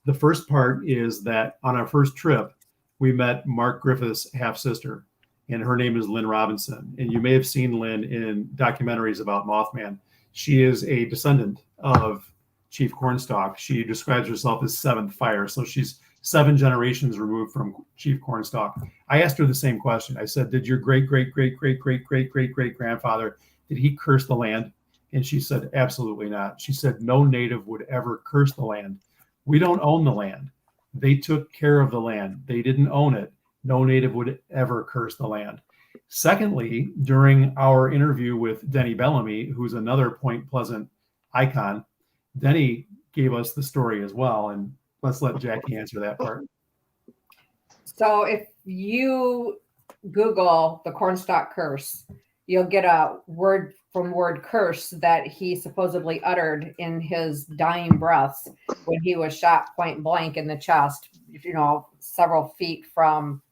The first part is that on our first trip, we met Mark Griffith's half-sister, and her name is Lynn Robinson. And you may have seen Lynn in documentaries about Mothman. She is a descendant of Chief Cornstalk. She describes herself as seventh fire, so she's 7 generations removed from Chief Cornstalk. I asked her the same question. I said, did your great-great-great-great-great-great-great-grandfather, did he curse the land? And she said, absolutely not. She said, no native would ever curse the land. We don't own the land. They took care of the land. They didn't own it. No native would ever curse the land. Secondly, during our interview with Denny Bellamy, who's another Point Pleasant icon, Denny gave us the story as well. And let's let Jackie answer that part. So if you Google the Cornstalk curse, you'll get a word from word curse that he supposedly uttered in his dying breaths when he was shot point blank in the chest, several feet from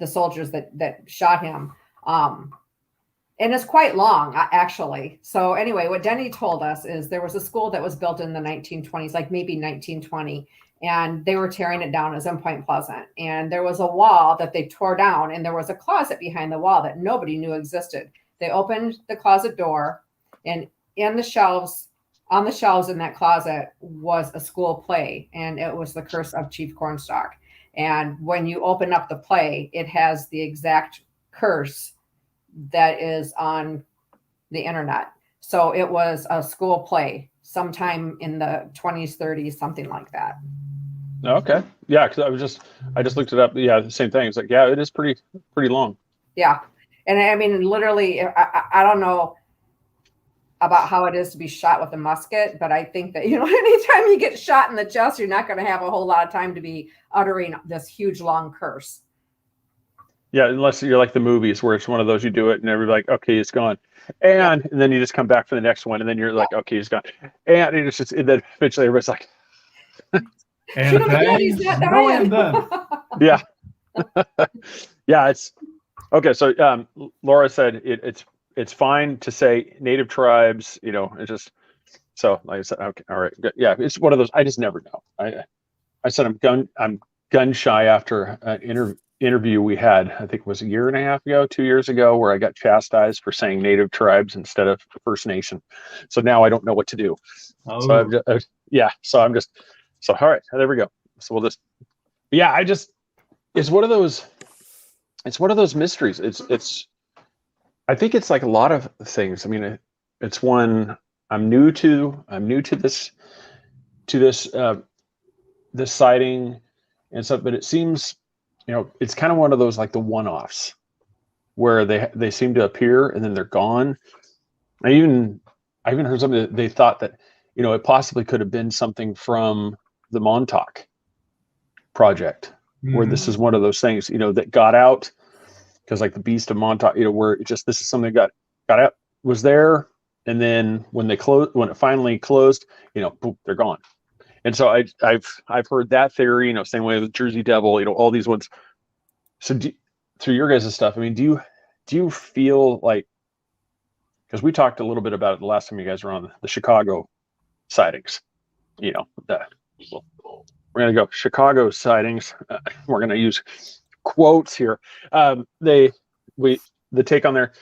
the soldiers that shot him. And it's quite long, actually. So anyway, what Denny told us is there was a school that was built in the 1920s, like maybe 1920, and they were tearing it down as in Point Pleasant. And there was a wall that they tore down, and there was a closet behind the wall that nobody knew existed. They opened the closet door, and on the shelves in that closet was a school play, and it was The Curse of Chief Cornstalk. And when you open up the play, it has the exact curse that is on the internet. So it was a school play sometime in the 20s, 30s, something like that. Okay. Yeah, because I just looked it up. Yeah, the same thing. It's like, yeah, it is pretty long. Yeah. And I mean, literally, I don't know about how it is to be shot with a musket, but I think that, anytime you get shot in the chest, you're not going to have a whole lot of time to be uttering this huge, long curse. Yeah, unless you're like the movies where it's one of those, you do it and everybody's like, okay, it's gone. And then you just come back for the next one, and then you're like, okay, he's gone. And it's just, and then eventually everybody's like, and then. Yeah. Yeah, it's okay. So Laura said it's fine to say native tribes, it's just, so like I said, okay, all right. Yeah, it's one of those, I just never know. I said I'm gun shy after an interview we had, I think it was 2 years ago, where I got chastised for saying native tribes instead of First Nation. So now I don't know what to do. Oh. So so all right, there we go. So we'll just, it's one of those mysteries. I think it's like a lot of things. I mean, it's one I'm new to this sighting and stuff, but it seems, it's kind of one of those like the one-offs where they seem to appear and then they're gone. I even heard something that they thought that, it possibly could have been something from the Montauk project, where this is one of those things, that got out because like the Beast of Montauk, where it just, this is something that got out, was there. And then when it finally closed, boom, they're gone. And so I've heard that theory, same way with Jersey Devil, all these ones. So through your guys' stuff, I mean, do you feel like, because we talked a little bit about it the last time you guys were on the Chicago sightings, we're going to go Chicago sightings. We're going to use quotes here. The take on there.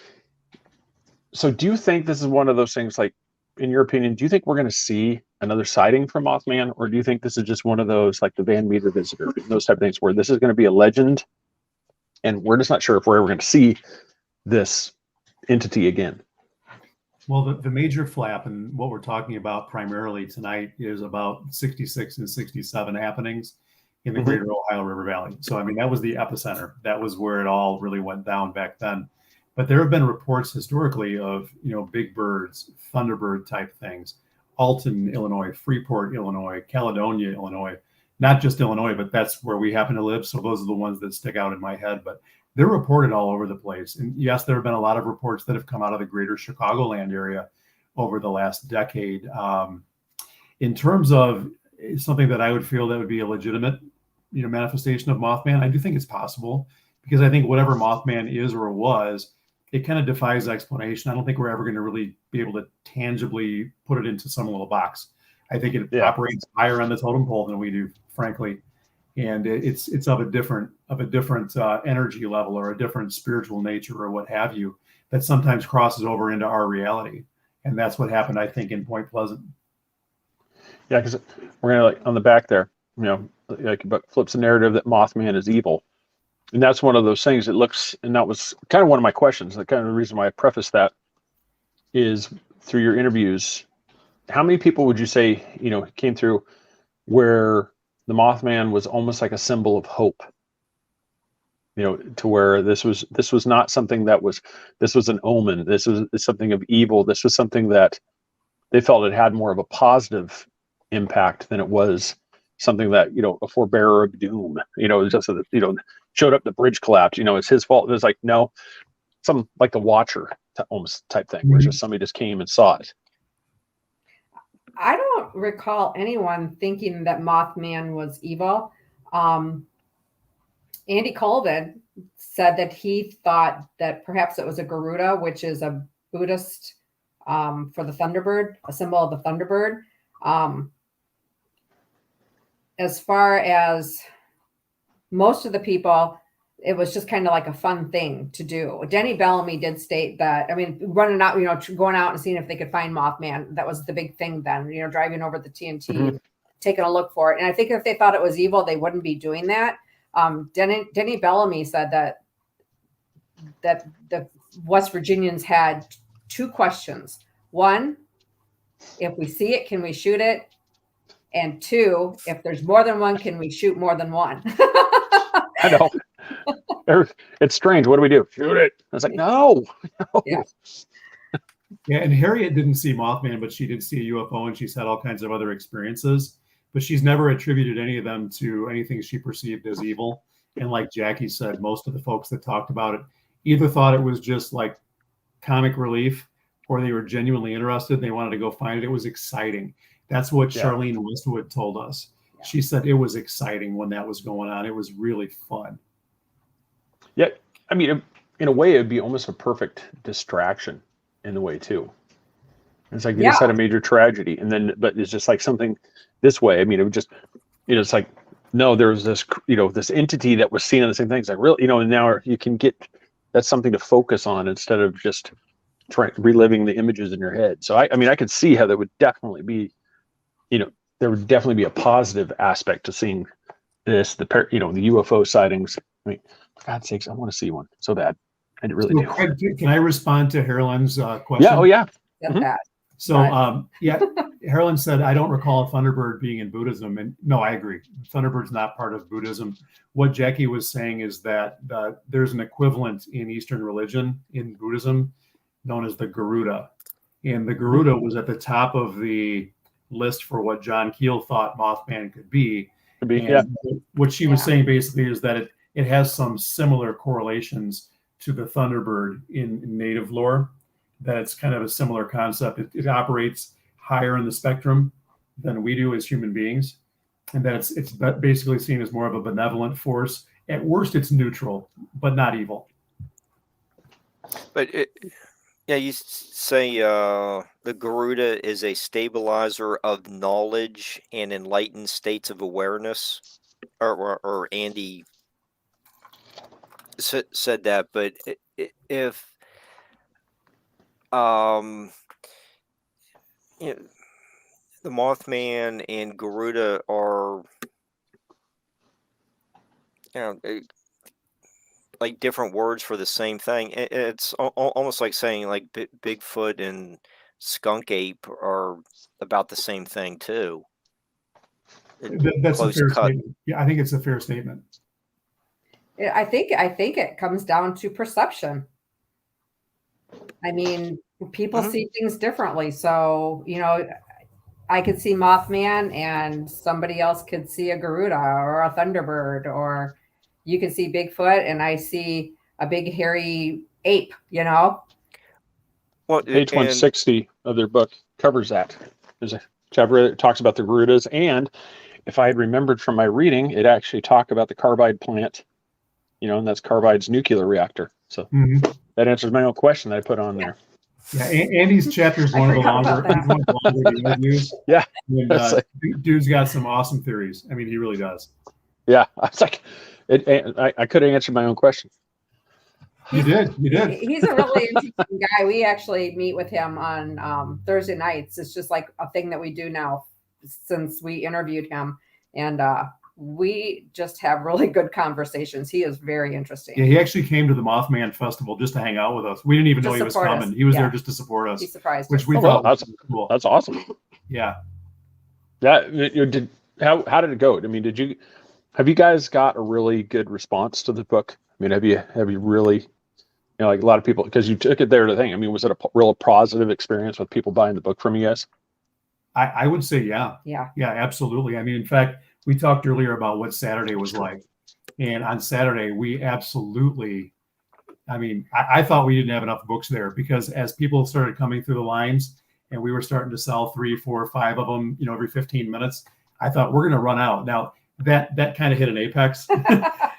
So do you think this is one of those things like in your opinion, do you think we're going to see another sighting from Mothman, or do you think this is just one of those like the Van Meter visitor, those type of things, where this is going to be a legend, and we're just not sure if we're ever going to see this entity again? Well, the major flap and what we're talking about primarily tonight is about 66 and 67 happenings in the greater Ohio River Valley. So, I mean, that was the epicenter. That was where it all really went down back then. But there have been reports historically of, big birds, Thunderbird type things, Alton, Illinois, Freeport, Illinois, Caledonia, Illinois, not just Illinois, but that's where we happen to live. So those are the ones that stick out in my head. But they're reported all over the place. And yes, there have been a lot of reports that have come out of the greater Chicagoland area over the last decade. In terms of something that I would feel that would be a legitimate, manifestation of Mothman, I do think it's possible, because I think whatever Mothman is or was, it kind of defies explanation. I don't think we're ever going to really be able to tangibly put it into some little box. I think it operates higher on the totem pole than we do, frankly. And it's of a different energy level or a different spiritual nature or what have you that sometimes crosses over into our reality. And that's what happened, I think, in Point Pleasant. Yeah, because we're gonna, like, on the back there, but flips the narrative that Mothman is evil, and that's one of those things. It looks, and that was kind of one of my questions. The kind of reason why I prefaced that is through your interviews. How many people would you say came through where the Mothman was almost like a symbol of hope, to where this was not something this was an omen. This was something of evil. This was something that they felt it had more of a positive impact than it was something that, a forebearer of doom, just, showed up, the bridge collapsed, it's his fault. It was like, no, some like the Watcher almost type thing, where just somebody just came and saw it. I don't recall anyone thinking that Mothman was evil. Andy Colvin said that he thought that perhaps it was a Garuda, which is a Buddhist for the Thunderbird, a symbol of the Thunderbird. As far as most of the people, it was just kind of like a fun thing to do. Denny Bellamy did state that, running out, going out and seeing if they could find Mothman. That was the big thing then, driving over the TNT, and taking a look for it. And I think if they thought it was evil, they wouldn't be doing that. Denny Bellamy said that the West Virginians had two questions. One, if we see it, can we shoot it? And two, if there's more than one, can we shoot more than one? I know. It's strange. What do we do? Shoot it. I was like, no. Yeah, and Harriet didn't see Mothman, but she did see a UFO, and she's had all kinds of other experiences, but she's never attributed any of them to anything she perceived as evil. And like Jackie said, most of the folks that talked about it either thought it was just like comic relief, or they were genuinely interested. They wanted to go find it. It was exciting. That's what Charlene Westwood told us. Yeah. She said it was exciting when that was going on. It was really fun. Yeah, in a way, it'd be almost a perfect distraction in a way too. It's like you just had a major tragedy, but it's just like something this way. It would just, it's like, no, there was this, this entity that was seeing the same things. Like, really, and now you can get, that's something to focus on instead of just reliving the images in your head. So I could see how there would definitely be, there would definitely be a positive aspect to seeing this, the UFO sightings. For God's sakes, I want to see one so bad. I really do. Can I respond to Harlan's question? Yeah. Oh, yeah. So, Harlan said, I don't recall a Thunderbird being in Buddhism. And no, I agree. Thunderbird's not part of Buddhism. What Jackie was saying is that there's an equivalent in Eastern religion, in Buddhism, known as the Garuda. And the Garuda was at the top of the list for what John Keel thought Mothman could be. What she was saying basically is that it has some similar correlations to the Thunderbird in native lore, that it's kind of a similar concept. It operates higher in the spectrum than we do as human beings, and that it's basically seen as more of a benevolent force. At worst, it's neutral, but not evil. But you say the Garuda is a stabilizer of knowledge and enlightened states of awareness, or Andy said that. But if you know, the Mothman and Garuda are, you know, like different words for the same thing. It's almost like saying like Bigfoot and skunk ape are about the same thing too. That's a Close fair cut. statement. Yeah, I think it's a fair statement. I think it comes down to perception. I mean, people Mhm. see things differently. So, I could see Mothman and somebody else could see a Garuda or a Thunderbird, or you can see Bigfoot and I see a big hairy ape, Well, Page and 160 of their book covers that. There's a chapter that talks about the Garudas, and if I had remembered from my reading, it actually talked about the carbide plant, and that's carbide's nuclear reactor. So that answers my own question that I put on there. Yeah, Andy's chapter is one of the longer interviews. Yeah. And dude's got some awesome theories. I mean, he really does. Yeah. I was like, I could have answered my own question. You did. He's a really interesting guy. We actually meet with him on Thursday nights. It's just like a thing that we do now since we interviewed him. And we just have really good conversations. He is very interesting. Yeah, he actually came to the Mothman Festival just to hang out with us. We didn't even know he was coming. He was there just to support us. He surprised which us. We thought was cool. That's awesome. Yeah. How did it go? I mean, have you guys got a really good response to the book? I mean, have you really, like a lot of people, because you took it there to think, I mean, was it a real positive experience with people buying the book from you guys? I would say, yeah. Yeah, absolutely. I mean, in fact, we talked earlier about what Saturday was like. And on Saturday, we absolutely, I thought we didn't have enough books there, because as people started coming through the lines and we were starting to sell 3, 4, 5 of them, every 15 minutes, I thought we're going to run out. Now that kind of hit an apex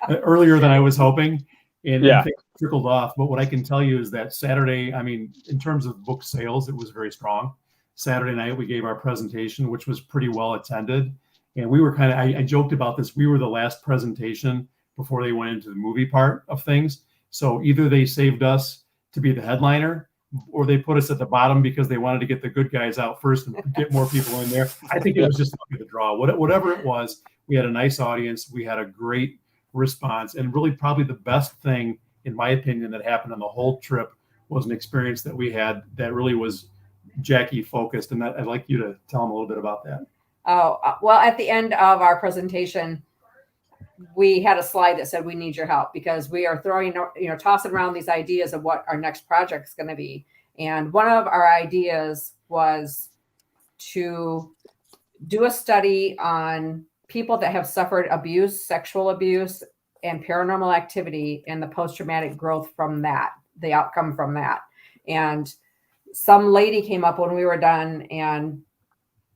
earlier than I was hoping. And things trickled off. But what I can tell you is that Saturday, in terms of book sales, it was very strong. Saturday night, we gave our presentation, which was pretty well attended. And we were I joked about this. We were the last presentation before they went into the movie part of things. So either they saved us to be the headliner, or they put us at the bottom because they wanted to get the good guys out first and get more people in there. I think it was just lucky to draw. Whatever it was, we had a nice audience. We had a great response. And really probably the best thing, in my opinion, that happened on the whole trip was an experience that we had that really was Jaci focused. And I'd like you to tell them a little bit about that. Oh, well, at the end of our presentation, we had a slide that said, we need your help, because we are throwing, tossing around these ideas of what our next project is going to be. And one of our ideas was to do a study on people that have suffered abuse, sexual abuse, and paranormal activity, and the post-traumatic growth from that, the outcome from that. And some lady came up when we were done, and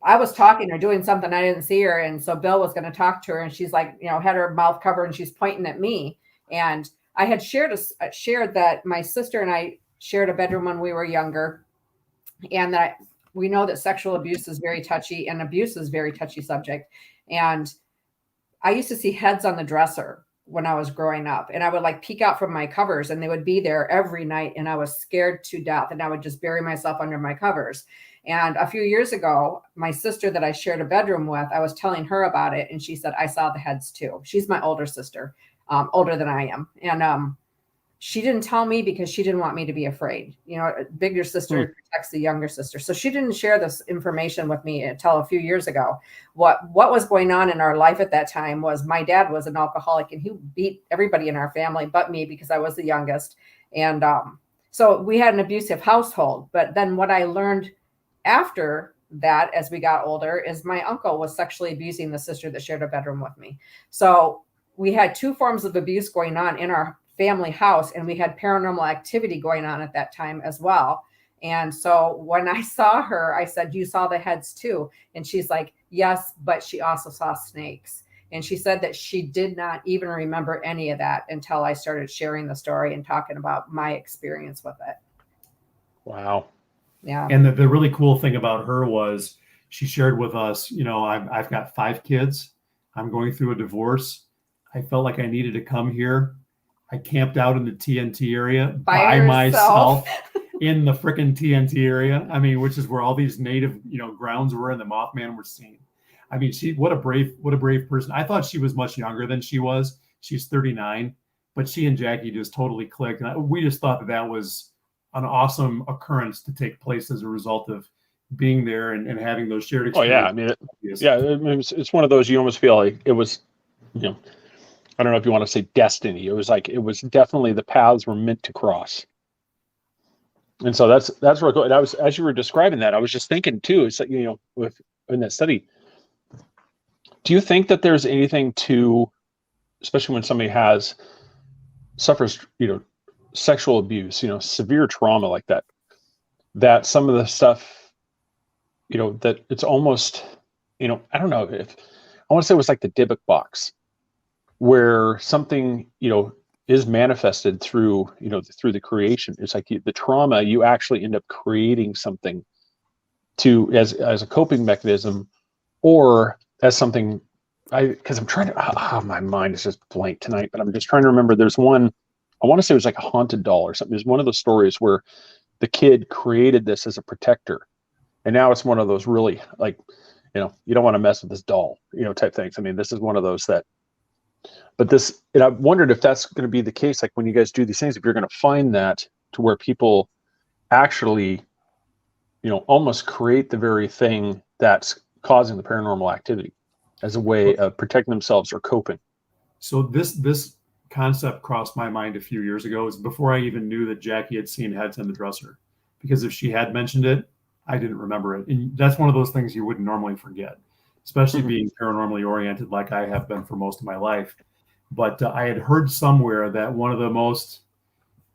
I was talking or doing something, I didn't see her. And so Bill was going to talk to her, and she's like, had her mouth covered and she's pointing at me. And I had shared that my sister and I shared a bedroom when we were younger. And that we know that sexual abuse is very touchy, and abuse is a very touchy subject. And I used to see heads on the dresser when I was growing up, and I would like peek out from my covers, and they would be there every night. And I was scared to death, and I would just bury myself under my covers. And a few years ago, my sister that I shared a bedroom with, I was telling her about it. And she said, I saw the heads too. She's my older sister, older than I am. And she didn't tell me because she didn't want me to be afraid. A bigger sister protects the younger sister. So she didn't share this information with me until a few years ago. What was going on in our life at that time was my dad was an alcoholic, and he beat everybody in our family but me, because I was the youngest. And so we had an abusive household. But then what I learned after that, as we got older, is my uncle was sexually abusing the sister that shared a bedroom with me. So we had 2 forms of abuse going on in our family house, and we had paranormal activity going on at that time as well. And so when I saw her, I said, you saw the heads too? And she's like, yes, but she also saw snakes. And she said that she did not even remember any of that until I started sharing the story and talking about my experience with it. Wow. Yeah. And the really cool thing about her was she shared with us, I've got 5 kids. I'm going through a divorce. I felt like I needed to come here. I camped out in the TNT area by myself. in the frickin' TNT area. I mean, which is where all these native, grounds were and the Mothman were seen. I mean, what a brave person. I thought she was much younger than she was. She's 39, but she and Jaci just totally clicked. And we just thought that was an awesome occurrence to take place as a result of being there and having those shared experiences. Oh yeah, I mean, it's one of those you almost feel like it was, I don't know if you want to say destiny. It was like it was definitely the paths were meant to cross. And so that's where I was, as you were describing that, I was just thinking too. It's like with in that study, do you think that there's anything to, especially when somebody suffers, sexual abuse, severe trauma like that, that some of the stuff, that it's almost, I don't know if I want to say it was like the Dybbuk box, where something, is manifested through, through the creation. It's like the trauma, you actually end up creating something as a coping mechanism, or as something. Because I'm trying to, my mind is just blank tonight, but I'm just trying to remember. There's one, I want to say it was like a haunted doll or something. There's one of those stories where the kid created this as a protector. And now it's one of those really like, you don't want to mess with this doll, type things. I mean, this is one of those and I wondered if that's going to be the case. Like when you guys do these things, if you're going to find that to where people actually, almost create the very thing that's causing the paranormal activity as a way of protecting themselves or coping. So this concept crossed my mind a few years ago. It was before I even knew that Jaci had seen Heads in the Dresser, because if she had mentioned it, I didn't remember it. And that's one of those things you wouldn't normally forget, especially being paranormally oriented like I have been for most of my life. But I had heard somewhere that one of the most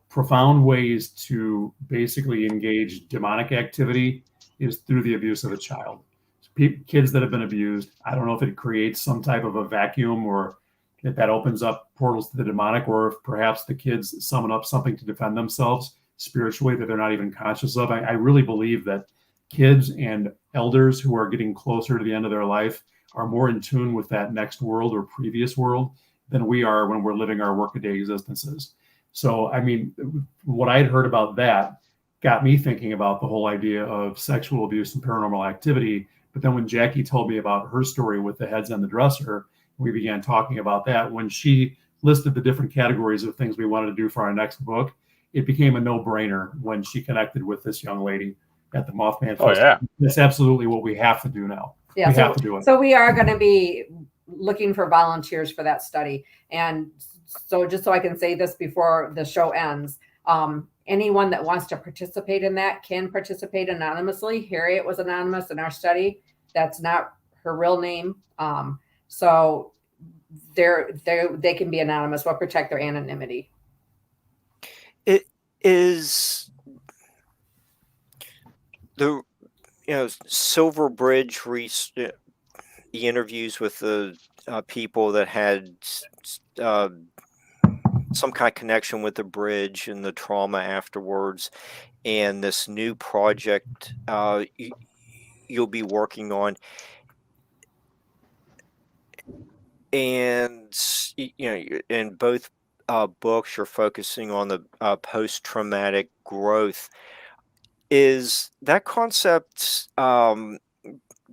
profound ways to basically engage demonic activity is through the abuse of a child. Kids that have been abused, I don't know if it creates some type of a vacuum or if that opens up portals to the demonic, or if perhaps the kids summon up something to defend themselves spiritually that they're not even conscious of. I really believe that kids and elders who are getting closer to the end of their life are more in tune with that next world or previous world than we are when we're living our workaday existences. So, I mean, what I had heard about that got me thinking about the whole idea of sexual abuse and paranormal activity. But then when Jaci told me about her story with the Heads on the Dresser, we began talking about that. When she listed the different categories of things we wanted to do for our next book, it became a no-brainer when she connected with this young lady at the Mothman Festival. Yeah. That's absolutely what we have to do now. Yeah, we have to do it. So we are going to be looking for volunteers for that study. And so just so I can say this before the show ends, anyone that wants to participate in that can participate anonymously. Harriet was anonymous in our study. That's not her real name. So they can be anonymous. We'll protect their anonymity. It is the Silver Bridge the interviews with the people that had some kind of connection with the bridge and the trauma afterwards, and this new project you'll be working on, and in both books you're focusing on the post-traumatic growth. Is that concept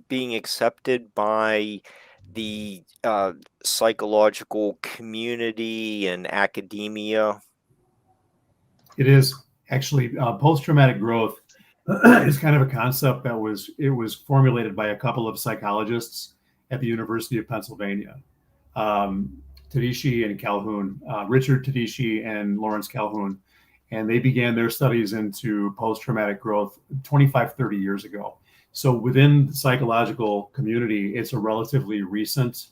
being accepted by the psychological community and academia? It is actually post-traumatic growth is kind of a concept that was formulated by a couple of psychologists at the University of Pennsylvania, Tedeschi and Calhoun, Richard Tedeschi and Lawrence Calhoun. And they began their studies into post-traumatic growth 25, 30 years ago. So within the psychological community, it's a relatively recent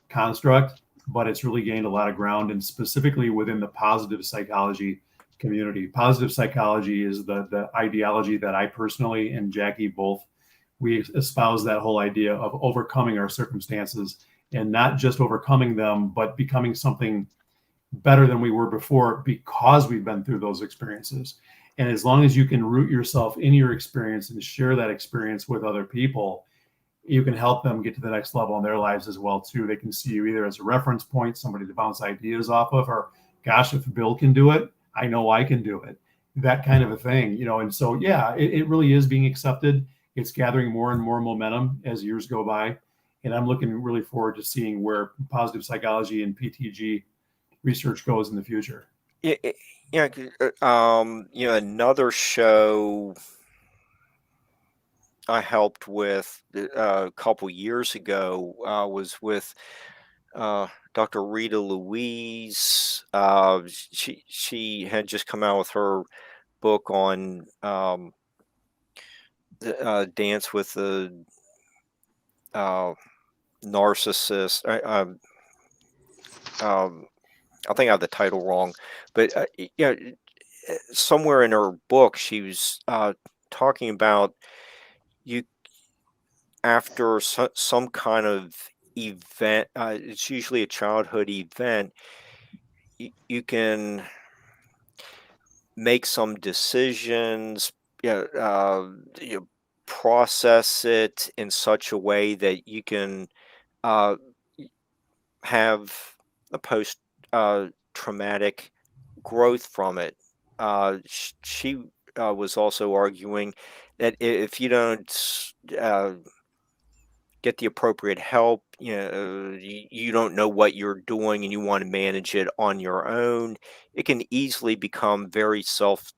construct, but it's really gained a lot of ground, and specifically within the positive psychology community. Positive psychology is the ideology that I personally and Jaci both, we espouse that whole idea of overcoming our circumstances, and not just overcoming them, but becoming something better than we were before because we've been through those experiences. And as long as you can root yourself in your experience and share that experience with other people, you can help them get to the next level in their lives as well too. They can see you either as a reference point, somebody to bounce ideas off of, or gosh, if Bill can do it, I know I can do it. that kind of a thing, you know. And so, yeah, it really is being accepted. It's gathering more and more momentum as years go by. And I'm looking really forward to seeing where positive psychology and PTG research goes in the future. Yeah, another show I helped with a couple years ago was with Dr. Rita Louise. She had just come out with her book on dance with the narcissist. I think I have the title wrong, but somewhere in her book, she was talking about you after some kind of event. It's usually a childhood event. You can make some decisions. You process it in such a way that you can uh, have a post traumatic growth from it. She was also arguing that if you don't get the appropriate help, you don't know what you're doing and you want to manage it on your own, it can easily become very self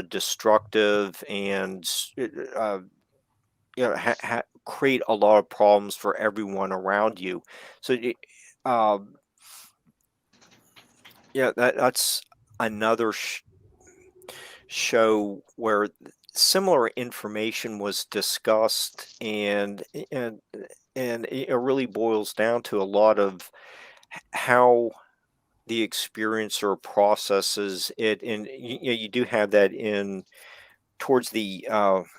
destructive and uh, create a lot of problems for everyone around you. So, um, that's another show where similar information was discussed, and it really boils down to a lot of how the experiencer processes it. And you do have that in towards the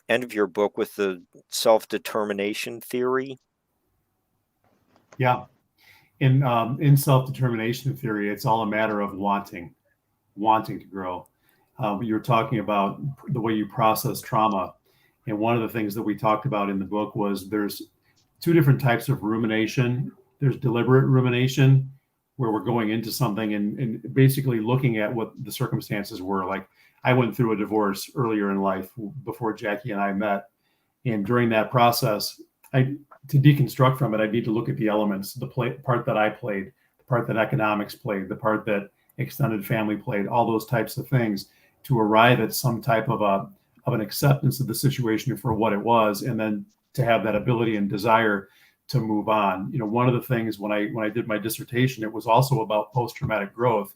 end of your book with the self-determination theory. Yeah. In self-determination theory, it's all a matter of wanting to grow. You were talking about the way you process trauma. And one of the things that we talked about in the book was there's two different types of rumination. There's deliberate rumination, where we're going into something and basically looking at what the circumstances were. Like, I went through a divorce earlier in life before Jackie and I met. And during that process, to deconstruct from it, I need to look at the elements, the part that I played, the part that economics played, the part that extended family played, all those types of things, to arrive at some type of an acceptance of the situation for what it was, and then to have that ability and desire to move on. You know, one of the things when I did my dissertation, it was also about post-traumatic growth,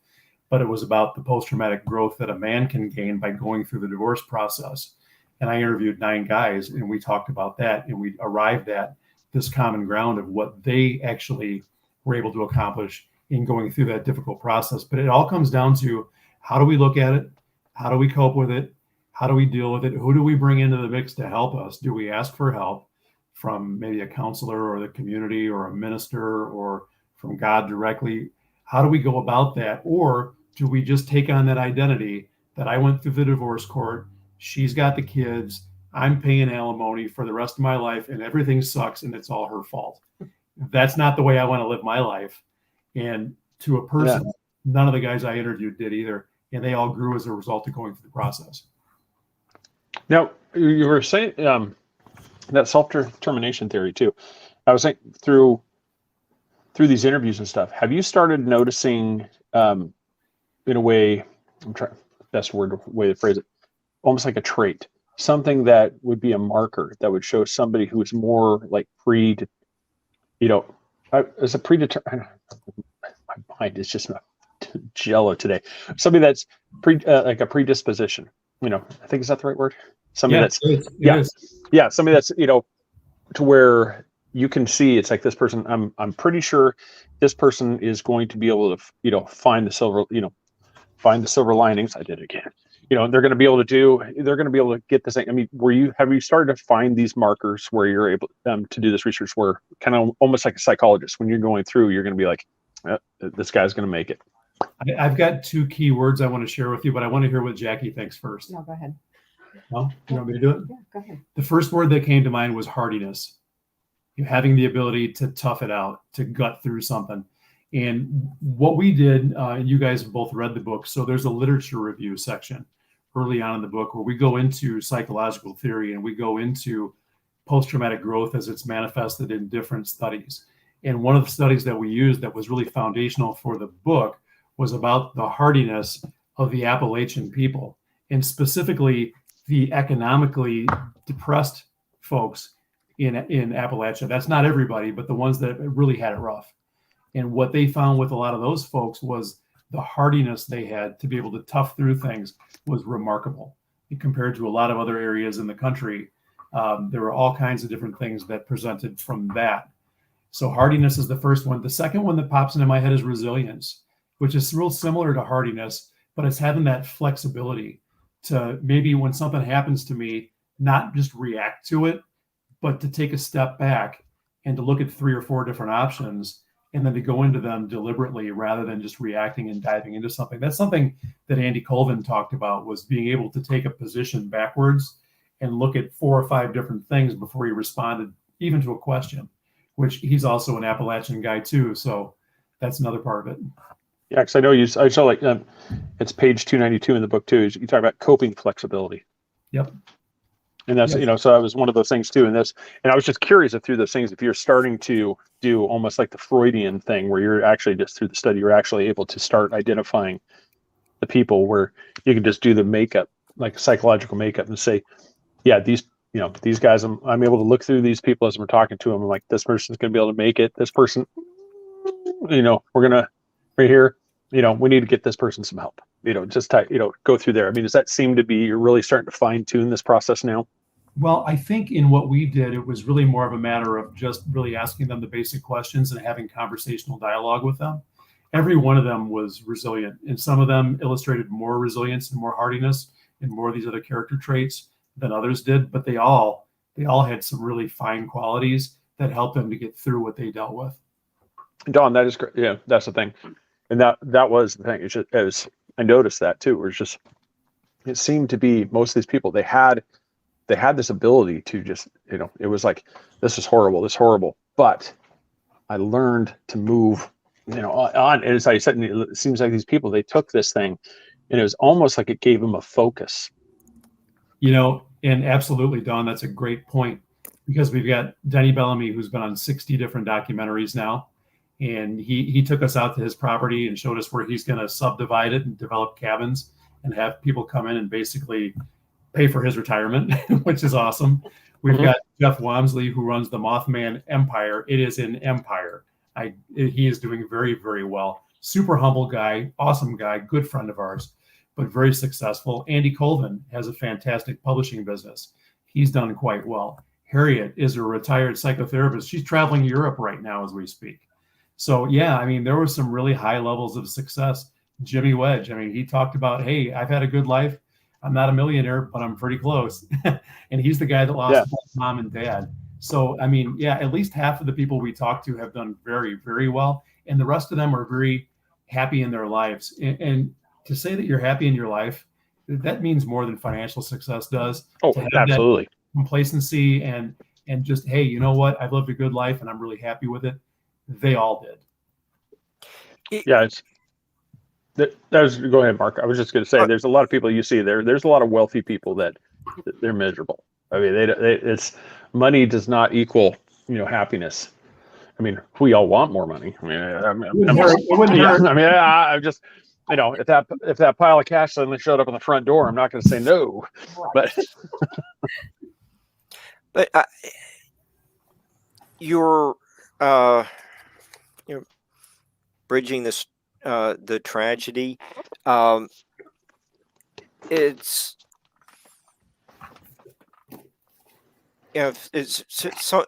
but it was about the post-traumatic growth that a man can gain by going through the divorce process. And I interviewed 9 guys, and we talked about that, and we arrived at this common ground of what they actually were able to accomplish in going through that difficult process. But it all comes down to, how do we look at it? How do we cope with it? How do we deal with it? Who do we bring into the mix to help us? Do we ask for help from maybe a counselor or the community or a minister or from God directly? How do we go about that? Or do we just take on that identity that I went through the divorce court, she's got the kids, I'm paying alimony for the rest of my life, and everything sucks and it's all her fault? That's not the way I want to live my life. And to a person, none of the guys I interviewed did either. And they all grew as a result of going through the process. Now, you were saying that self-determination theory too. I was saying through these interviews and stuff, have you started noticing, in a way, I'm trying best way to phrase it, almost like a trait, something that would be a marker that would show somebody who is more like as a predetermined. My mind is just not jello today. Somebody that's like a predisposition. I think, is that the right word? Somebody somebody that's to where you can see it's like this person. I'm pretty sure this person is going to be able to find the silver linings. I did it again. They're going to be able to get this thing. I mean, have you started to find these markers where you're able to do this research, where kind of almost like a psychologist, when you're going through, you're going to be like, this guy's going to make it? I've got 2 key words I want to share with you, but I want to hear what Jackie thinks first. No, go ahead. No, you want me to do it? Yeah, go ahead. The first word that came to mind was hardiness. Having the ability to tough it out, to gut through something. And what we did, and you guys have both read the book, so there's a literature review section early on in the book where we go into psychological theory and we go into post-traumatic growth as it's manifested in different studies. And one of the studies that we used that was really foundational for the book was about the hardiness of the Appalachian people, and specifically the economically depressed folks in Appalachia. That's not everybody, but the ones that really had it rough. And what they found with a lot of those folks was the hardiness they had to be able to tough through things was remarkable. Compared to a lot of other areas in the country, there were all kinds of different things that presented from that. So hardiness is the first one. The second one that pops into my head is resilience, which is real similar to hardiness, but it's having that flexibility to maybe when something happens to me, not just react to it, but to take a step back and to look at 3 or 4 different options and then to go into them deliberately rather than just reacting and diving into something. That's something that Andy Colvin talked about, was being able to take a position backwards and look at 4 or 5 different things before he responded even to a question, which he's also an Appalachian guy too. So that's another part of it. Yeah, because I know I saw like it's page 292 in the book too. You talk about coping flexibility. Yep. And that's, Yep. So that was one of those things too. And I was just curious if through those things, if you're starting to do almost like the Freudian thing where you're actually just through the study, you're actually able to start identifying the people where you can just do the makeup, like psychological makeup, and say, yeah, these guys, I'm able to look through these people as we're talking to them. I'm like, this person's going to be able to make it. This person, we're going to right here, we need to get this person some help, just go through there. I mean, does that seem to be, you're really starting to fine tune this process now? Well, I think in what we did, it was really more of a matter of just really asking them the basic questions and having conversational dialogue with them. Every one of them was resilient, and some of them illustrated more resilience and more hardiness and more of these other character traits than others did, but they all had some really fine qualities that helped them to get through what they dealt with. Don, that is great. Yeah, that's the thing. And that was the thing. It's just, I noticed that too, where it seemed to be most of these people, they had this ability to just, it was like, this is horrible, but I learned to move, on. And as I said, it seems like these people, they took this thing and it was almost like it gave them a focus. And absolutely, Don, that's a great point, because we've got Denny Bellamy, who's been on 60 different documentaries now. And he took us out to his property and showed us where he's going to subdivide it and develop cabins and have people come in and basically pay for his retirement, which is awesome. We've got Jeff Wamsley, who runs the Mothman Empire. It is an empire. He is doing very, very well. Super humble guy, awesome guy, good friend of ours, but very successful. Andy Colvin has a fantastic publishing business. He's done quite well. Harriet is a retired psychotherapist. She's traveling Europe right now as we speak. So yeah, I mean, there were some really high levels of success. Jimmy Wedge, I mean, he talked about, hey, I've had a good life. I'm not a millionaire, but I'm pretty close. And he's the guy that lost both mom and dad. So, I mean, yeah, at least half of the people we talked to have done very, very well. And the rest of them are very happy in their lives. And to say that you're happy in your life, that means more than financial success does. Oh, absolutely. Complacency and just, hey, you know what? I've lived a good life and I'm really happy with it. They all did. Yeah, go ahead, Mark. I was just going to say, there's a lot of people you see there. There's a lot of wealthy people that they're miserable. I mean, it's money does not equal, happiness. I mean, we all want more money. I mean, I'm just, if that pile of cash suddenly showed up on the front door, I'm not going to say no. But you're bridging this the tragedy. It's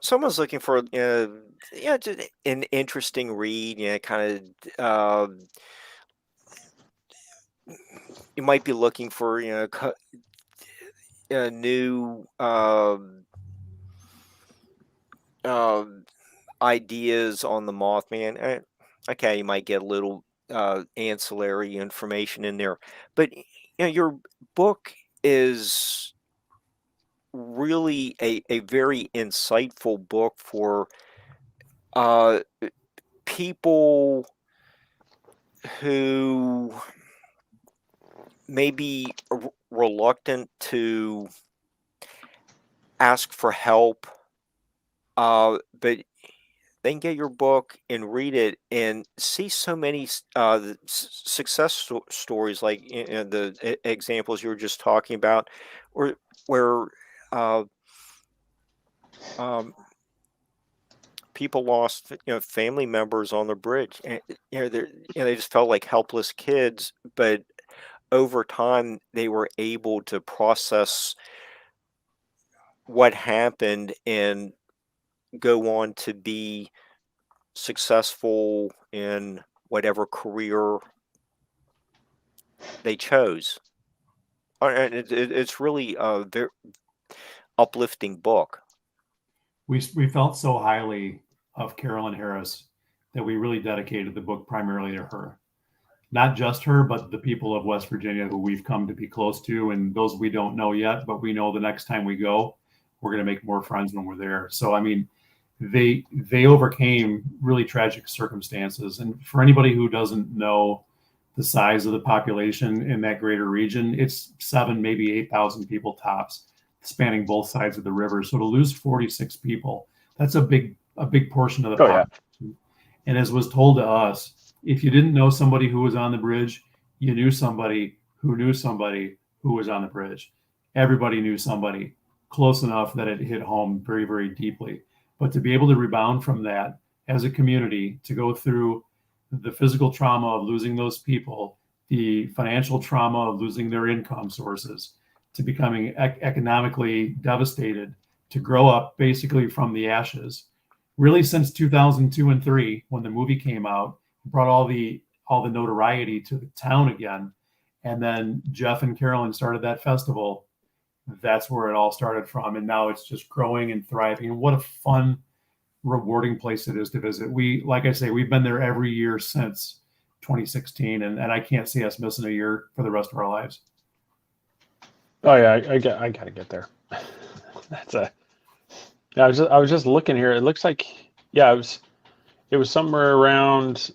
someone's looking for just an interesting read. Kind of you might be looking for new ideas on the Mothman. Okay, you might get a little ancillary information in there, but your book is really a very insightful book for people who maybe reluctant to ask for help, but they can get your book and read it and see so many success stories, like the examples you were just talking about, or where uh, um, people lost, family members on the bridge, and they just felt like helpless kids, but over time they were able to process what happened and go on to be successful in whatever career they chose. And it's really a very uplifting book. We felt so highly of Carolyn Harris that we really dedicated the book primarily to her. Not just her, but the people of West Virginia who we've come to be close to, and those we don't know yet, but we know the next time we go, we're going to make more friends when we're there. So, I mean, they overcame really tragic circumstances. And for anybody who doesn't know the size of the population in that greater region, it's 7, maybe 8,000 people tops, spanning both sides of the river. So to lose 46 people, that's a big portion of the population. Yeah. And as was told to us, if you didn't know somebody who was on the bridge, you knew somebody who knew somebody who was on the bridge. Everybody knew somebody close enough that it hit home very, very deeply. But to be able to rebound from that as a community, to go through the physical trauma of losing those people, the financial trauma of losing their income sources, to becoming economically devastated, to grow up basically from the ashes, really since 2002 and 3, when the movie came out, brought all the notoriety to the town again. And then Jeff and Carolyn started that festival. That's where it all started from. And now it's just growing and thriving. And what a fun, rewarding place it is to visit. Like I say, we've been there every year since 2016, and I can't see us missing a year for the rest of our lives. Oh yeah, I got to get there. I was just looking here. It looks like, yeah, it was somewhere around,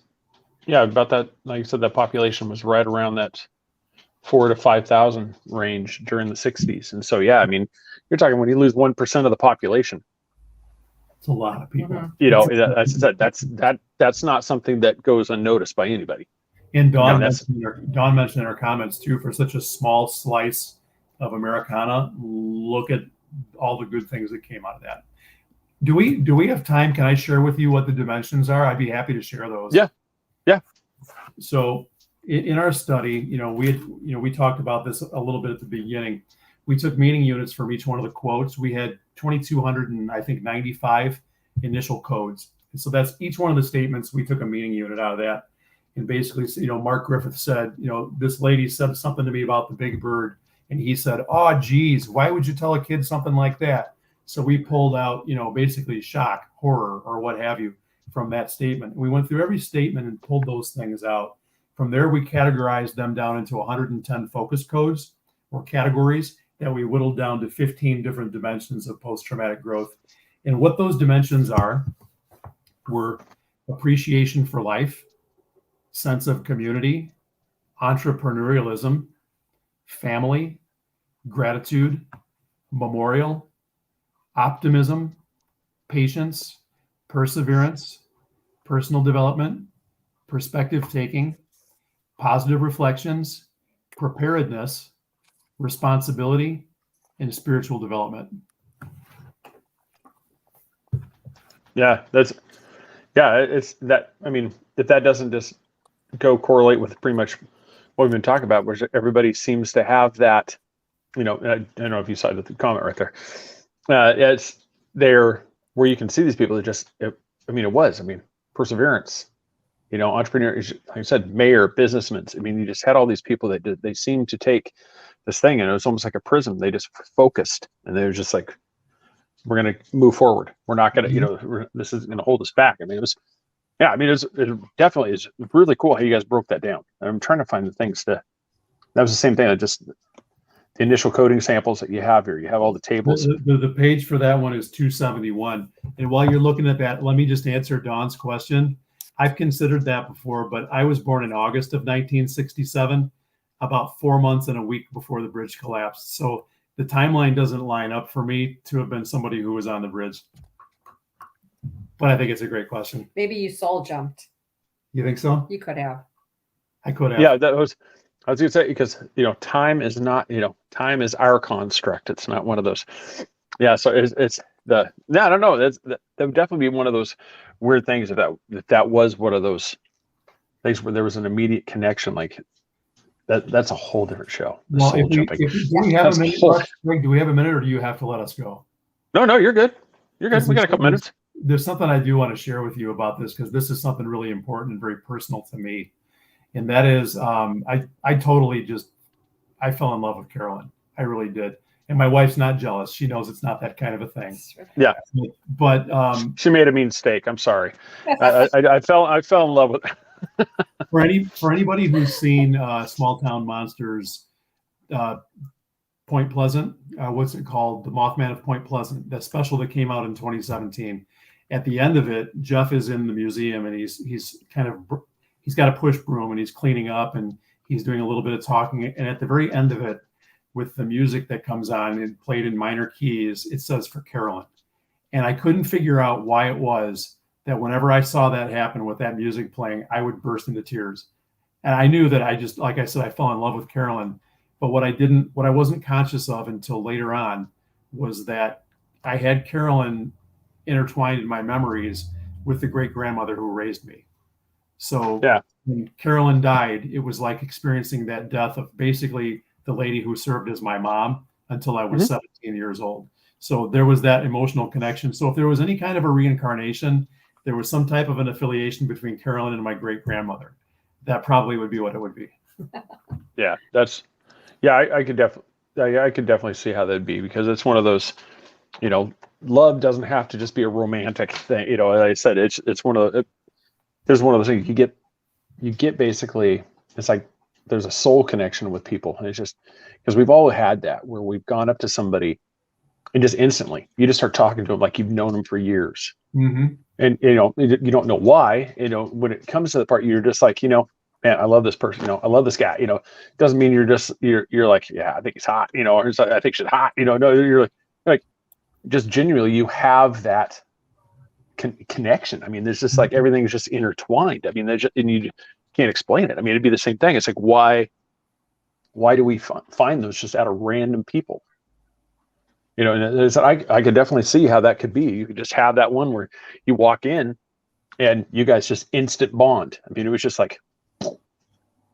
yeah, about that. Like I said, that population was right around that 4,000 to 5,000 range during the 60s. And so, yeah, I mean, you're talking when you lose 1% of the population. It's a lot of people. That's not something that goes unnoticed by anybody. And Dawn mentioned in her comments too, for such a small slice of Americana, look at all the good things that came out of that. Do we have time? Can I share with you what the dimensions are? I'd be happy to share those. Yeah. So in our study, we talked about this a little bit at the beginning. We took meaning units from each one of the quotes. We had 295 initial codes. And so that's each one of the statements. We took a meaning unit out of that. And basically, Mark Griffith said, this lady said something to me about the big bird. And he said, oh, geez, why would you tell a kid something like that? So we pulled out, basically shock, horror, or what have you from that statement. We went through every statement and pulled those things out. From there, we categorized them down into 110 focus codes or categories that we whittled down to 15 different dimensions of post-traumatic growth. And what those dimensions were appreciation for life, sense of community, entrepreneurialism, family, gratitude, memorial, optimism, patience, perseverance, personal development, perspective taking, positive reflections, preparedness, responsibility, and spiritual development. It's that. I mean, if that doesn't just go correlate with pretty much what we've been talking about, where everybody seems to have that, I don't know if you saw the comment right there. It's there where you can see these people that perseverance, entrepreneur, like I said, mayor, businessmen. I mean, you just had all these people that they seemed to take this thing, and it was almost like a prism. They just focused, and they were just like, we're going to move forward. We're not going to, this is going to hold us back. I mean, it definitely is really cool how you guys broke that down. I'm trying to find the things that was the same thing. Just the initial coding samples that you have here. You have all the tables. The page for that one is 271. And while you're looking at that, let me just answer Dawn's question. I've considered that before, but I was born in August of 1967. about 4 months and a week before the bridge collapsed. So the timeline doesn't line up for me to have been somebody who was on the bridge. But I think it's a great question. Maybe you soul jumped. You think so? You could have. I could have. Yeah, I was going to say, because, time is not, time is our construct. It's not one of those. Yeah. So it's I don't know. That would definitely be one of those weird things if that was one of those things where there was an immediate connection. Like that's a whole different show. Well, do we have a minute, Greg, do we have a minute, or do you have to let us go? No, you're good. You're good. We got a couple minutes. There's something I do want to share with you about this, because this is something really important and very personal to me. And that is, I totally I fell in love with Carolyn. I really did. And my wife's not jealous. She knows it's not that kind of a thing. Yeah. But she made a mean mistake. I'm sorry. I fell in love with her. For anybody who's seen Small Town Monsters, Point Pleasant, what's it called? The Mothman of Point Pleasant, that special that came out in 2017. At the end of it, Jeff is in the museum, and he's got a push broom, and he's cleaning up, and he's doing a little bit of talking. And at the very end of it, with the music that comes on and played in minor keys, it says "For Carolyn." And I couldn't figure out why it was that whenever I saw that happen with that music playing, I would burst into tears. And I knew that like I said, I fell in love with Carolyn. But what I wasn't conscious of until later on was that I had Carolyn intertwined in my memories with the great grandmother who raised me. So when Carolyn died, it was like experiencing that death of basically the lady who served as my mom until I was 17 years old. So there was that emotional connection. So if there was any kind of a reincarnation, there was some type of an affiliation between Carolyn and my great grandmother. That probably would be what it would be. I could definitely see how that'd be, because it's one of those, love doesn't have to just be a romantic thing. Like I said, it's one of there's one of those things you get basically, it's like there's a soul connection with people. And it's just because we've all had that, where we've gone up to somebody and just instantly you just start talking to them like you've known them for years. Mm-hmm. And, you don't know why, when it comes to the part, you're just like, man, I love this person, I love this guy, it doesn't mean you're like, yeah, I think he's hot, or it's like, I think she's hot, no, you're like just genuinely, you have that connection. I mean, there's just like, everything's just intertwined. I mean, and you can't explain it. I mean, it'd be the same thing. It's like, why do we find those just out of random people? And I could definitely see how that could be. You could just have that one where you walk in and you guys just instant bond. I mean, it was just like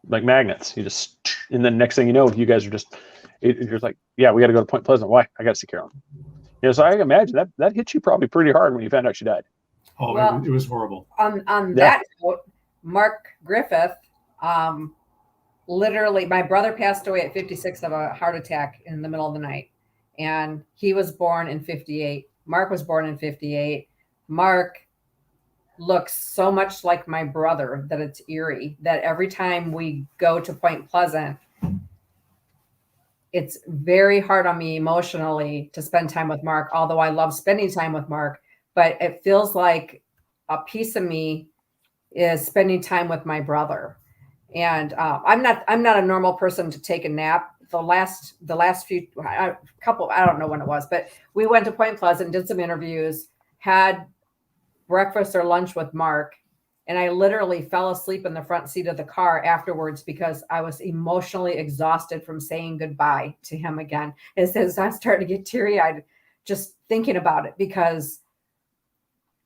magnets. And then next thing you know, you guys are just, you're like, yeah, we got to go to Point Pleasant. Why? I got to see Carolyn. So I imagine that hit you probably pretty hard when you found out she died. Oh, well, it was horrible. On that note, Mark Griffith, literally, my brother passed away at 56 of a heart attack in the middle of the night. And he was born in 58. Mark was born in 58. Mark looks so much like my brother that it's eerie, that every time we go to Point Pleasant, it's very hard on me emotionally to spend time with Mark, although I love spending time with Mark, but it feels like a piece of me is spending time with my brother. And I'm not a normal person to take a nap. The last few couple, I don't know when it was, but we went to Point Pleasant, did some interviews, had breakfast or lunch with Mark, and I literally fell asleep in the front seat of the car afterwards because I was emotionally exhausted from saying goodbye to him again. It says I'm starting to get teary-eyed just thinking about it, because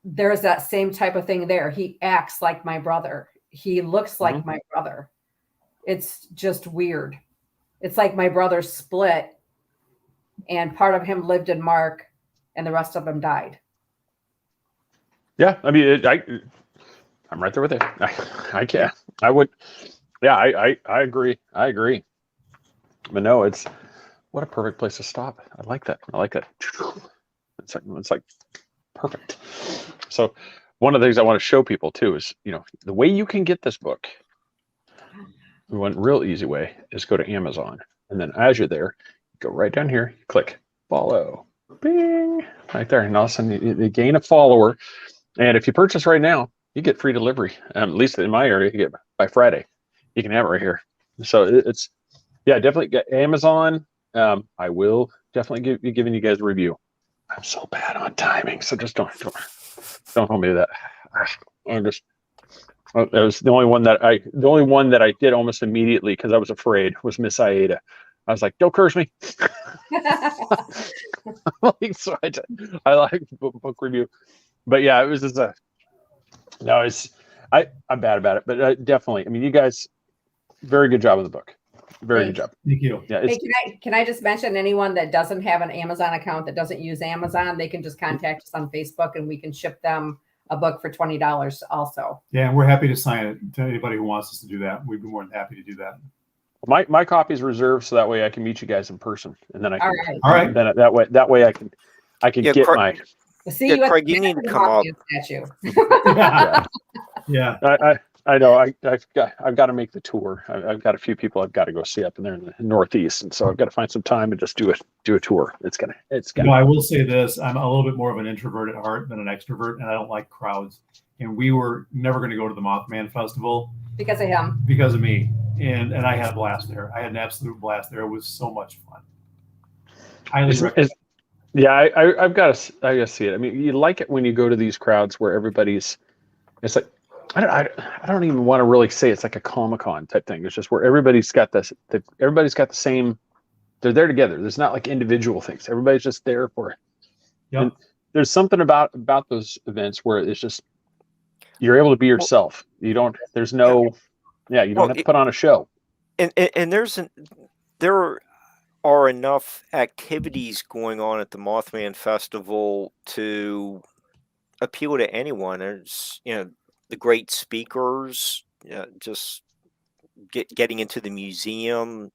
there's that same type of thing there. He acts like my brother. He looks like my brother. It's just weird. It's like my brother split and part of him lived in Mark and the rest of him died. Yeah. I mean, I'm right there with it. I can't, I would, yeah, I agree. I agree. But no, what a perfect place to stop. I like that. It's like perfect. So one of the things I want to show people too is, the way you can get this book, one real easy way is go to Amazon. And then as you're there, go right down here, click follow, bing, right there. And all of a sudden you gain a follower. And if you purchase right now, you get free delivery. At least in my area, you get by Friday. You can have it right here. So it's Yeah, definitely get Amazon. I will definitely be giving you guys a review. I'm so bad on timing, so just don't hold me to that. I'm just that was the only one that I did almost immediately because I was afraid was Miss Aida. I was like, don't curse me. So I like book review, but yeah, it was just I'm bad about it, but definitely. I mean, you guys, very good job with the book. Very good job. Thank you. Yeah. Hey, can I just mention anyone that doesn't have an Amazon account that doesn't use Amazon, they can just contact us on Facebook and we can ship them a book for $20 also. Yeah, and we're happy to sign it to anybody who wants us to do that. We'd be more than happy to do that. My copy is reserved so that way I can meet you guys in person, and then I can. All right. Then that way I can get Craig, my. We'll see you Craig, you need to come up. Statue. Yeah. I know. I've got to make the tour. I've got a few people I've got to go see up in there in the Northeast, and so I've got to find some time and just do a tour. It's gonna. I will say this: I'm a little bit more of an introvert at heart than an extrovert, and I don't like crowds. And we were never going to go to the Mothman Festival Because of him. because of me, and I had a blast there. I had an absolute blast there. It was so much fun. Highly recommend. Yeah, I've got to see it. I mean, you like it when you go to these crowds where everybody's. It's like. I don't even want to really say it's like a Comic-Con type thing. It's just where everybody's got this. Everybody's got the same. They're there together. There's not like individual things. Everybody's just there for it. Yep. And there's something about those events where it's just you're able to be yourself. You don't. There's no. Yeah, you don't have to put on a show. And there are enough activities going on at the Mothman Festival to appeal to anyone. There's the great speakers, just getting into the museum,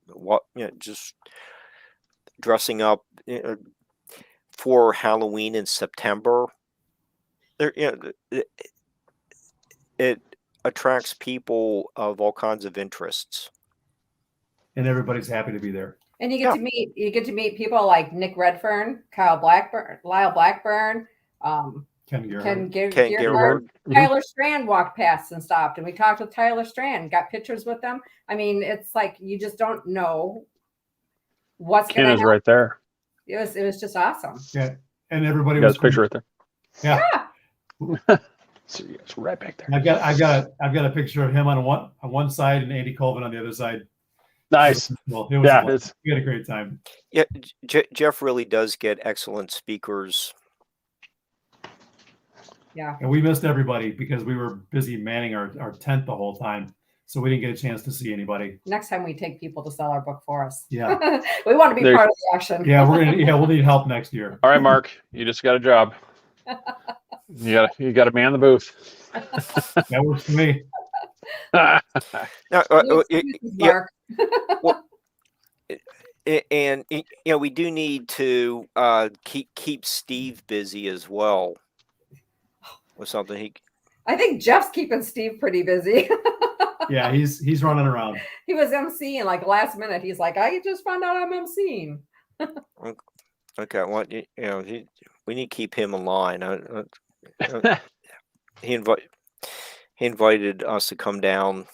just dressing up for Halloween in September. It attracts people of all kinds of interests, And everybody's happy to be there. And you get to meet people like Nick Redfern, Lyle Blackburn, Ken Gerhardt. Gerhardt. Tyler Strand walked past and stopped, and we talked with Tyler Strand, got pictures with them. I mean, it's like you just don't know what's going to happen. Ken is right there. It was just awesome. Yeah, and everybody You got was a picture right there. Yeah. So it's right back there. I've got a picture of him on one side and Andy Colvin on the other side. Nice. Well, we had a great time. Yeah, Jeff really does get excellent speakers. Yeah. And we missed everybody because we were busy manning our tent the whole time. So we didn't get a chance to see anybody. Next time we take people to sell our book for us. Yeah. We want to be part of the action. Yeah, we'll need help next year. All right, Mark, you just got a job. You got to man the booth. That works for me. Mark. And we do need to keep Steve busy as well with something. I think Jeff's keeping Steve pretty busy. Yeah, he's running around. He was emceeing like last minute. He's like, I just found out I'm emceeing. Okay, well, we need to keep him in line. He invited us to come down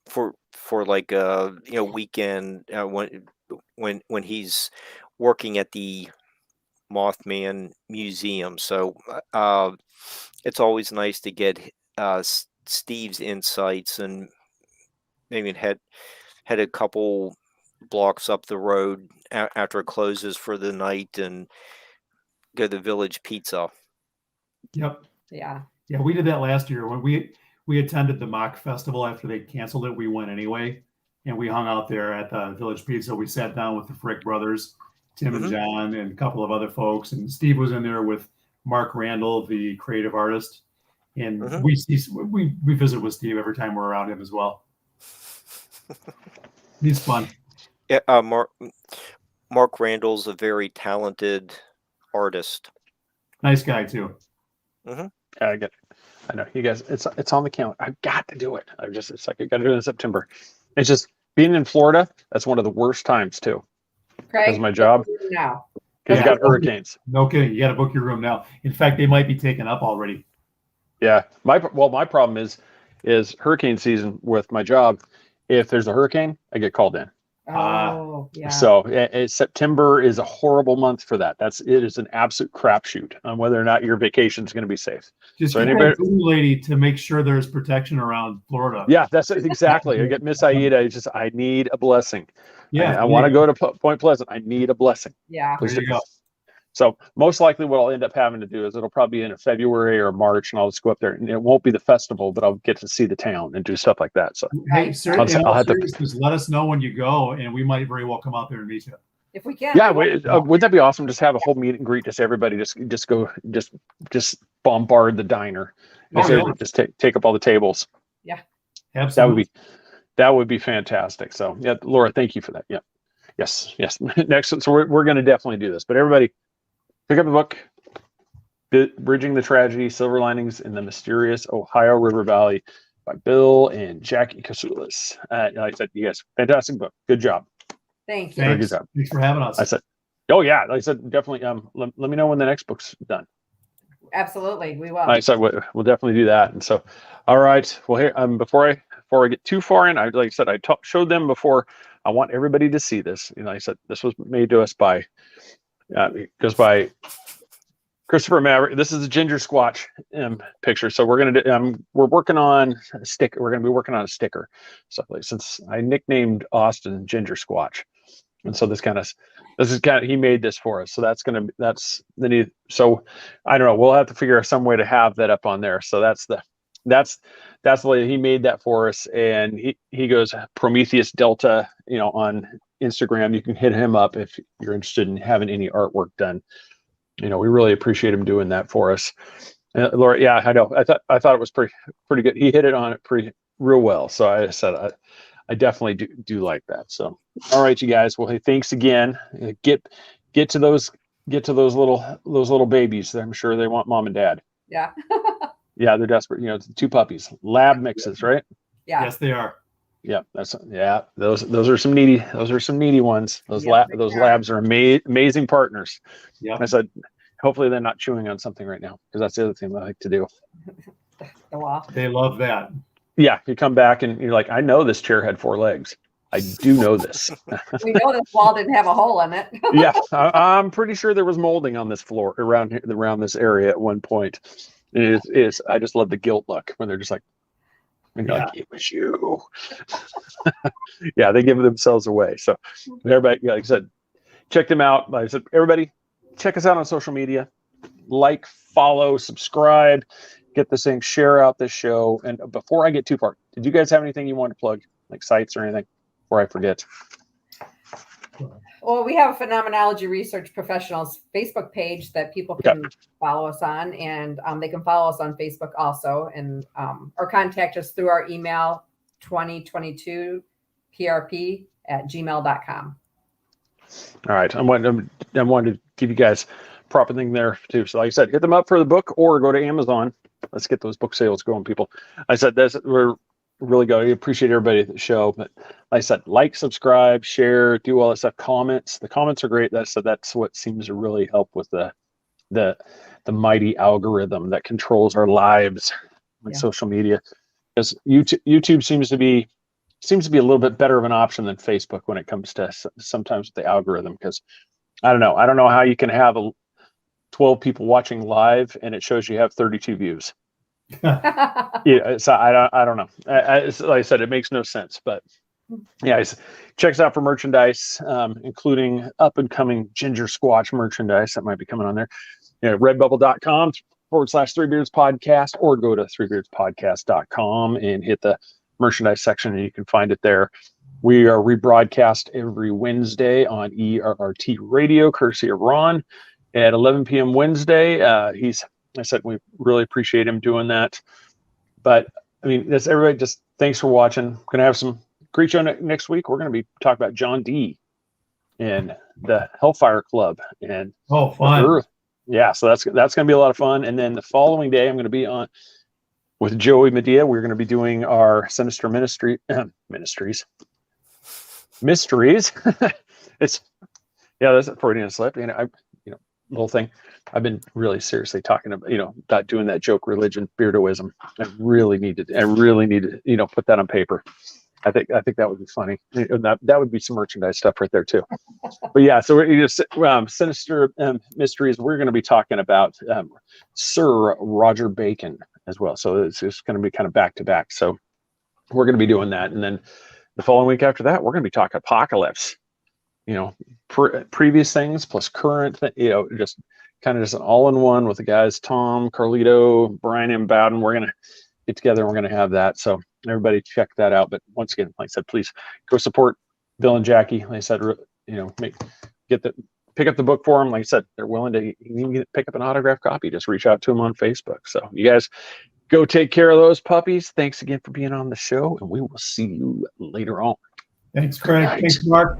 for like a weekend when he's working at the Mothman Museum. So it's always nice to get Steve's insights, and maybe head a couple blocks up the road after it closes for the night and go to Village Pizza. Yep. Yeah. Yeah, we did that last year when we attended the Mock Festival. After they canceled it, we went anyway, and we hung out there at the Village Pizza. We sat down with the Frick brothers, Tim and John, and a couple of other folks, and Steve was in there with Mark Randall, the creative artist, and we visit with Steve every time we're around him as well. He's fun. Yeah, Mark Randall's a very talented artist. Nice guy too. I get it. I know you guys. It's on the calendar. I've got to do it. It's like I got to do it in September. It's just being in Florida. That's one of the worst times too. Because of my job. Now. Because you got hurricanes. No kidding. You got to book your room now. In fact, they might be taken up already. Yeah. My problem is hurricane season with my job, if there's a hurricane, I get called in. Oh, yeah. So September is a horrible month for that. It is an absolute crapshoot on whether or not your vacation is going to be safe. Just So get anybody, that lady to make sure there's protection around Florida. yeah, that's exactly. I get Miss Aida. I need a blessing. Yeah, I want to go to Point Pleasant. I need a blessing. Yeah. Please there you do. go. So most likely what I'll end up having to do is it'll probably be in a February or March, and I'll just go up there. And it won't be the festival, but I'll get to see the town and do stuff like that. So Hey, sir, I'll in all have to. seriousness, let us know when you go, and we might very well come out there and meet you. If we can. Yeah, would that be awesome? Just have a whole meet and greet. Just everybody, just go, just bombard the diner. Just take up all the tables. Yeah, absolutely. That would be fantastic. So yeah, Laura, thank you for that. Yeah, yes. Next, so we're going to definitely do this. But everybody, pick up the book, Bridging the Tragedy: Silver Linings in the Mysterious Ohio River Valley by Bill and Jaci Kousoulas. Like I said, you guys, fantastic book. Good job. Thank you. Very good job. Thanks for having us. I said, oh yeah, like I said, definitely. Let me know when the next book's done. Absolutely, we will. I said we'll definitely do that. And so, all right. Well, here before I get too far in, like I said, showed them before. I want everybody to see this. I said this was made to us by goes by Christopher Maverick. This is a ginger squatch picture. So we're working on a sticker. We're gonna be working on a sticker. So since I nicknamed Austin Ginger Squatch, and so he made this for us. So that's the new. So I don't know. We'll have to figure out some way to have that up on there. So that's the way he made that for us. And he goes Prometheus Delta, on Instagram. You can hit him up if you're interested in having any artwork done. We really appreciate him doing that for us. Laura, yeah, I know. I thought it was pretty good. He hit it on it real well. So I said I definitely do like that. So all right, you guys. Well, hey, thanks again. Get to those little babies. I'm sure they want mom and dad. Yeah. Yeah, they're desperate. Two puppies, lab mixes, right? Yeah. Yes, they are. Yeah, those are some needy ones. Those labs are amazing partners. Yeah. I said, hopefully they're not chewing on something right now, because that's the other thing I like to do. They love that. Yeah, you come back and you're like, I know this chair had 4 legs. I do know this. We know this wall didn't have a hole in it. Yeah, I'm pretty sure there was molding on this floor around this area at one point. It is. I just love the guilt look when they're just like, like, it was you. Yeah, they give themselves away. So everybody, like I said, check them out. Like I said, everybody, check us out on social media. Like, follow, subscribe, get this thing, share out this show. And before I get too far, did you guys have anything you want to plug, like sites or anything, before I forget? Well, we have a Phenomenology Research Professionals Facebook page that people can follow us on, and they can follow us on Facebook also, and or contact us through our email 2022prp@gmail.com. All right, I wanted to give you guys proper thing there too. So like I said, hit them up for the book or go to Amazon. Let's get those book sales going, people. I said we're really good. I appreciate everybody at the show, but like I said, like, subscribe, share, do all that stuff. Comments. The comments are great. That's what seems to really help with the mighty algorithm that controls our lives on social media. Because YouTube seems to be a little bit better of an option than Facebook when it comes to sometimes with the algorithm. Because I don't know how you can have 12 people watching live and it shows you have 32 views. Yeah, so I don't know. Like I said, it makes no sense. But yeah, check us out for merchandise, including up and coming Ginger Squatch merchandise that might be coming on there. Redbubble.com/Three Beards Podcast, or go to threebeardspodcast.com and hit the merchandise section and you can find it there. We are rebroadcast every Wednesday on ERRT Radio, courtesy of Ron, at 11 p.m. Wednesday. I said we really appreciate him doing that. But I mean, that's everybody. Just thanks for watching. Gonna have some great show next week. We're gonna be talking about John D. and the Hellfire Club and fun. Yeah, so that's gonna be a lot of fun. And then the following day, I'm gonna be on with Joey Medea. We're gonna be doing our Sinister Mysteries. It's that's a Freudian slip. Little thing. I've been really seriously talking about, about doing that joke religion, beardoism. I really need to, put that on paper. I think that would be funny. That would be some merchandise stuff right there too. But yeah, so we're just Sinister Mysteries. We're going to be talking about Sir Roger Bacon as well. So it's just going to be kind of back to back. So we're going to be doing that, and then the following week after that, we're going to be talking apocalypse. Previous things plus current. Just kind of just an all-in-one with the guys Tom, Carlito, Brian, and Bowden. We're going to get together and we're going to have that. So everybody check that out. But once again, like I said, please go support Bill and Jaci. Like I said, pick up the book for them. Like I said, they're willing to even pick up an autographed copy. Just reach out to them on Facebook. So you guys go take care of those puppies. Thanks again for being on the show, and we will see you later on. Thanks, Craig. Thanks, Mark.